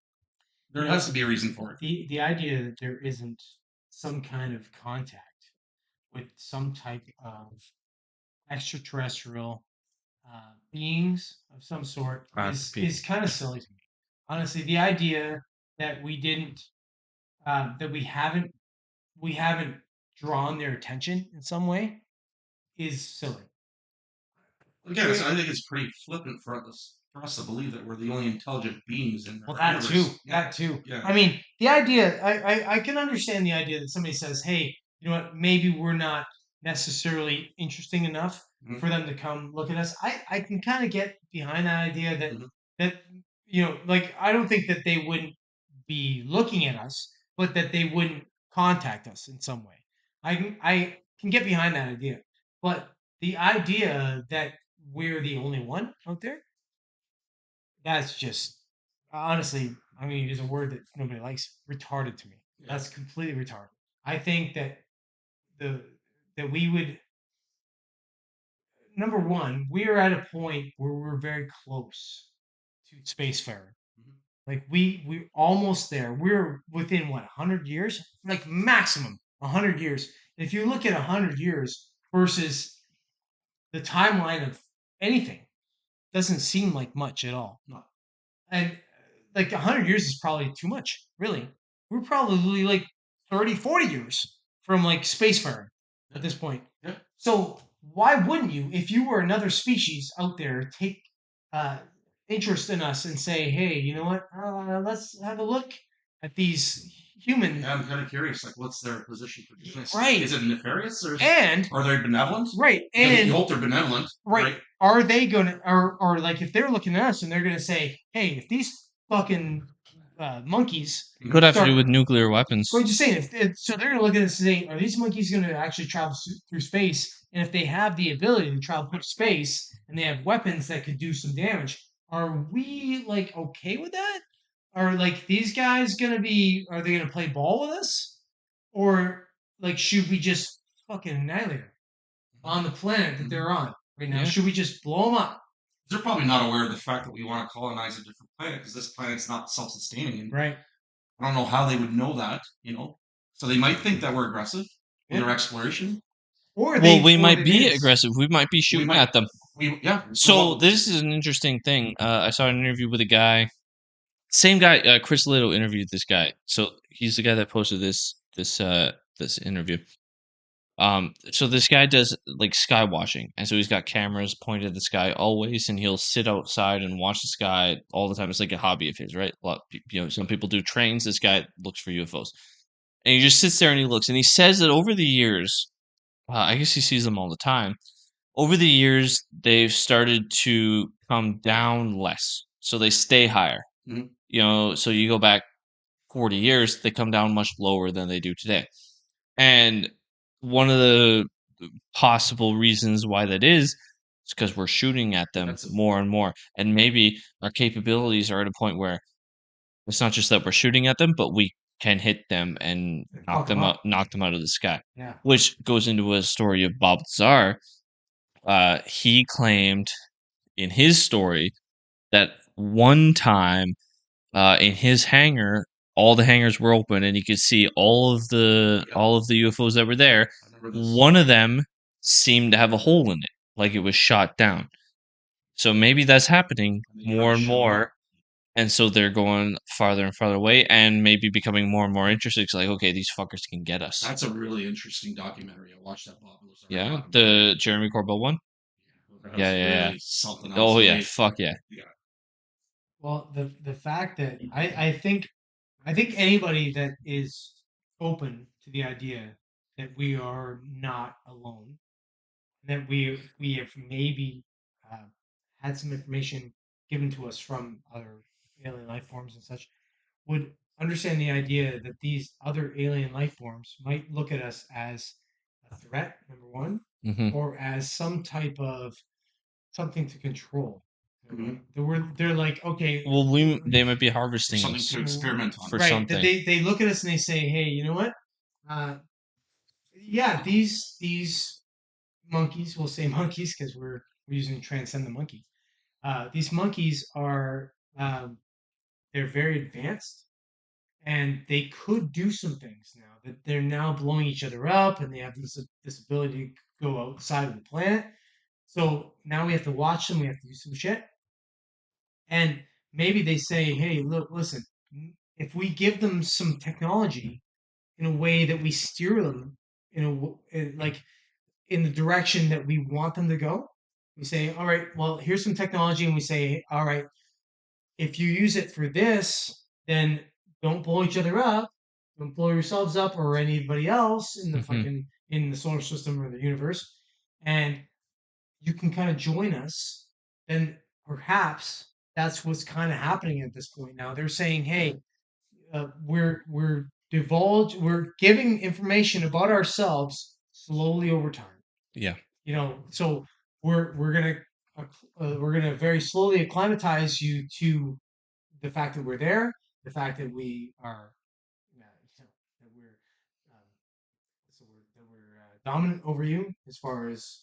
There has to be a reason for it. the idea that there isn't some kind of contact with some type of extraterrestrial beings of some sort is kind of silly to me. Honestly, the idea that we didn't that we haven't drawn their attention in some way is silly. Again, I think it's pretty flippant for us to believe that we're the only intelligent beings in Well, our that universe. too. That too. Yeah. I mean, the idea. I can understand the idea that somebody says, "Hey, you know what? Maybe we're not necessarily interesting enough for them to come look at us. I can kind of get behind that idea that like I don't think that they wouldn't be looking at us, but that they wouldn't contact us in some way. I can get behind that idea, but the idea that we're the only one out there, that's just honestly, I'm going to use a word that nobody likes, retarded to me. Yeah. That's completely retarded. I think that the that we would number one, we are at a point where we're very close to spacefaring. Like we're almost there. We're within what 100 years, like maximum 100 years. If you look at 100 years versus the timeline of anything, doesn't seem like much at all. No. And like 100 years is probably too much. Really, we're probably like 30, 40 years from like spacefaring at this point. Yeah. So why wouldn't you, if you were another species out there, take uh, interest in us and say, hey, you know what? Let's have a look at these human. Yeah, I'm kind of curious. Like, what's their position for doing this? Right. Is it nefarious or And are they benevolent? right. And And you hope they're benevolent. right. Are they gonna or like if they're looking at us and they're gonna say, hey, if these fucking monkeys Could have to start do with nuclear weapons. So I'm just saying, so they're going to look at this and say, are these monkeys going to actually travel through space? And if they have the ability to travel through space and they have weapons that could do some damage, are we like okay with that? Are like these guys going to be? Are they going to play ball with us, or like should we just fucking annihilate them on the planet that they're on right now? Yeah. Should we just blow them up? They're probably not aware of the fact that we want to colonize a different planet because this planet's not self-sustaining. And Right. I don't know how they would know that, So they might think that we're aggressive in their exploration. Or we might be aggressive. We might be shooting at them. So this is an interesting thing. I saw an interview with a guy. Same guy, Chris Little interviewed this guy. So he's the guy that posted this interview. So this guy does like sky watching, and so he's got cameras pointed at the sky always, and he'll sit outside and watch the sky all the time. It's like a hobby of his, right? A lot, some people do trains. This guy looks for UFOs, and he just sits there and he looks, and he says that over the years, I guess he sees them all the time. Over the years, they've started to come down less, so they stay higher. Mhm. So you go back 40 years, they come down much lower than they do today. And one of the possible reasons why that is because we're shooting at them more and more. And maybe our capabilities are at a point where it's not just that we're shooting at them, but we can hit them and knock them out of the sky. Yeah. Which goes into a story of Bob Lazar. He claimed in his story that one time in his hangar, all the hangars were open and he could see all of the UFOs that were there. One of them seemed to have a hole in it, like it was shot down. So maybe that's happening more and more, and so they're going farther and farther away, and maybe becoming more and more interested. It's like, okay, these fuckers can get us. That's a really interesting documentary. I watched that, Bob. Yeah, the Jeremy Corbell one. Yeah. Really something else. Oh yeah, fuck yeah. Well, the fact that I think anybody that is open to the idea that we are not alone, that we have maybe had some information given to us from other alien life forms and such, would understand the idea that these other alien life forms might look at us as a threat, number one, or as some type of something to control. They're like, okay. Well, they might be harvesting something us to experiment on. for right, something. They look at us and they say, hey, you know what? Yeah, these monkeys, we'll say monkeys because we're using Transcend the Monkey. These monkeys are they're very advanced, and they could do some things now that they're now blowing each other up, and they have this ability to go outside of the planet. So now we have to watch them. We have to do some shit, and maybe they say, "Hey, look, listen. If we give them some technology in a way that we steer them like in the direction that we want them to go, we say, all right, well, here's some technology, and we say, all right, if you use it for this, then don't blow each other up, don't blow yourselves up or anybody else in the fucking in the solar system or the universe, and you can kind of join us, then perhaps that's what's kind of happening at this point now. They're saying, hey, we're giving information about ourselves slowly over time. Yeah. So we're gonna very slowly acclimatize you to the fact that we're there, the fact that we are, that we're, what's the word, that we're dominant over you as far as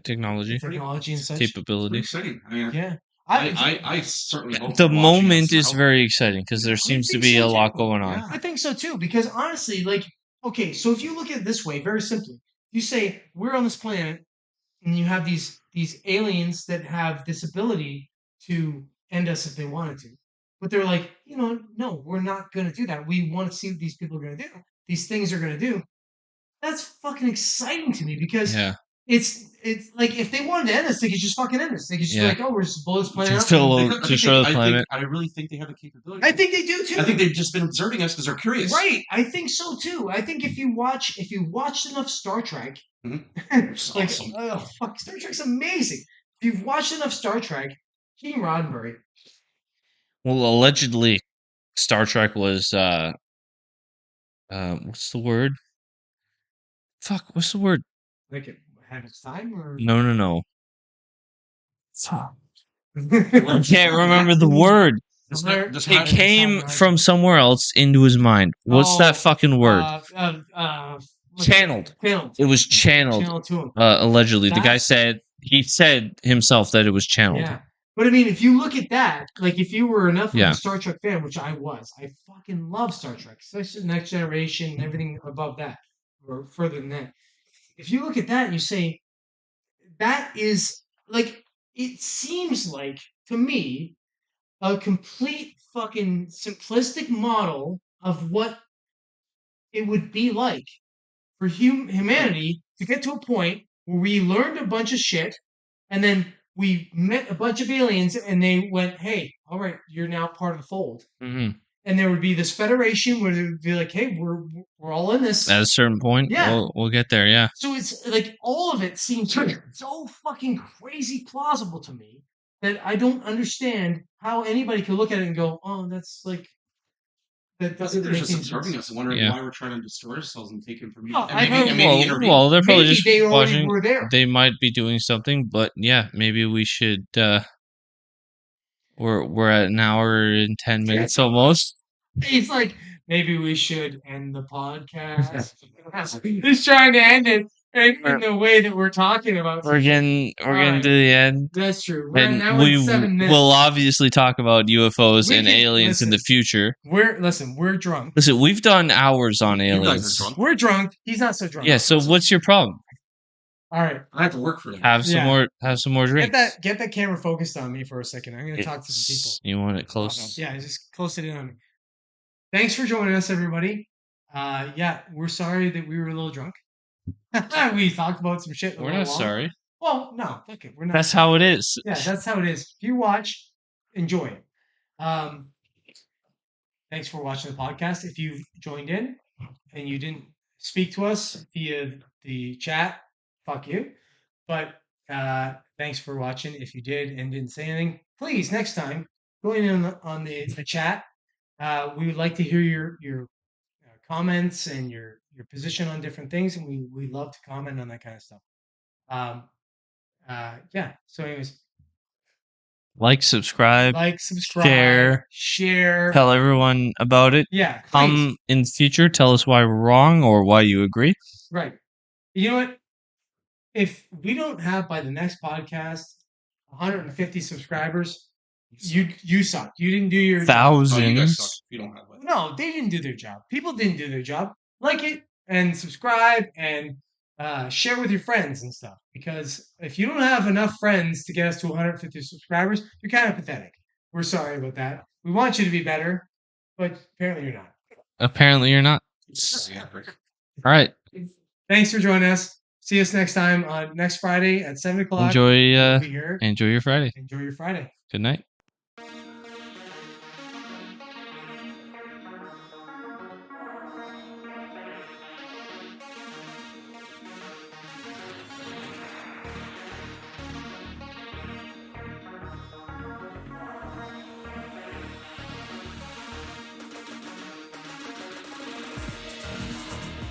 Technology technology and such. Pretty capabilities. exciting. I mean, Yeah, I certainly hope The we're watching moment us is now. very exciting because there I seems to think be so a lot too. going on. Yeah. I think so too, because honestly, like, okay, so if you look at it this way, very simply, you say we're on this planet, and you have these aliens that have this ability to end us if they wanted to, but they're like, no, we're not going to do that. We want to see what these people are going to do. These things are going to do. That's fucking exciting to me because Yeah. it's like if they wanted to end us, they could just fucking end us. They could just be Yeah. like, oh, we're just blow this planet Just up. fill and- a- destroy the planet. I really think they have the capability. I think they do too. I think they've just been observing us because they're curious. Right, I think so too. I think if you watched enough Star Trek, It's like, awesome. oh fuck, Star Trek's amazing. If you've watched enough Star Trek, Gene Roddenberry, Well, allegedly, Star Trek was what's the word? Fuck, what's the word? like it had its time, or No. I can't remember the word. It came from somewhere else into his mind. What's that fucking word? Channeled. It was channeled. Channeled to him. Allegedly, the guy said himself that it was channeled. Yeah. But I mean, if you look at that, like if you were enough of Yeah. a Star Trek fan, which I was, I fucking love Star Trek, especially the Next Generation and everything above that, or further than that. If you look at that and you say, that is like, it seems like to me a complete fucking simplistic model of what it would be like for humanity to get to a point where we learned a bunch of shit and then we met a bunch of aliens and they went, hey, all right, you're now part of the fold. Mm-hmm. And there would be this federation where they would be like, hey, we're all in this. At a certain point, Yeah. we'll get there, yeah. So it's like all of it seems so fucking crazy plausible to me that I don't understand how anybody could look at it and go, oh, that's like, that doesn't They're make just any observing sense. us, wondering Yeah. why we're trying to destroy ourselves and take information. Oh, And maybe intervene. Well, they're probably Maybe just they already watching. were there. They might be doing something, but yeah, maybe we should. We're at an hour and 10 minutes almost. He's like, maybe we should end the podcast. He's trying to end it in the way that we're talking about. We're getting Alright. to the end, That's true. We're and now we in 7 minutes. will obviously talk about UFOs We and can- aliens in the listen. future. We're drunk. Listen, we've done hours on You guys aliens. are drunk. We're drunk. He's not so drunk. Yeah, so what's your problem? All right. I have to work for them. Have some more. Have some more drinks. Get that camera focused on me for a second. I'm going to talk to some people. You want it close? Yeah, just close it in on me. Thanks for joining us, everybody. Yeah, we're sorry that we were a little drunk. We talked about some shit. We're not sorry. Well, no, okay, we're not. That's how it is. Yeah, that's how it is. If you watch, enjoy it. Thanks for watching the podcast. If you've joined in and you didn't speak to us via the chat, fuck you. But thanks for watching. If you did and didn't say anything, please next time join in on the chat. We would like to hear your comments and your position on different things, and we love to comment on that kind of stuff. Yeah. So, anyways, subscribe, share, tell everyone about it. Yeah. Come in the future, tell us why we're wrong or why you agree. Right. You know what? If we don't have by the next podcast 150 subscribers, you suck. You didn't do your thousands. Oh, you guys suck if you don't have it. No, they didn't do their job. People didn't do their job. Like it and subscribe and share with your friends and stuff. Because if you don't have enough friends to get us to 150 subscribers, you're kind of pathetic. We're sorry about that. We want you to be better, but apparently you're not. Apparently you're not. All right. Thanks for joining us. See us next time on next Friday at 7 o'clock. Enjoy We'll be here. your Friday. Enjoy your Friday. Good night.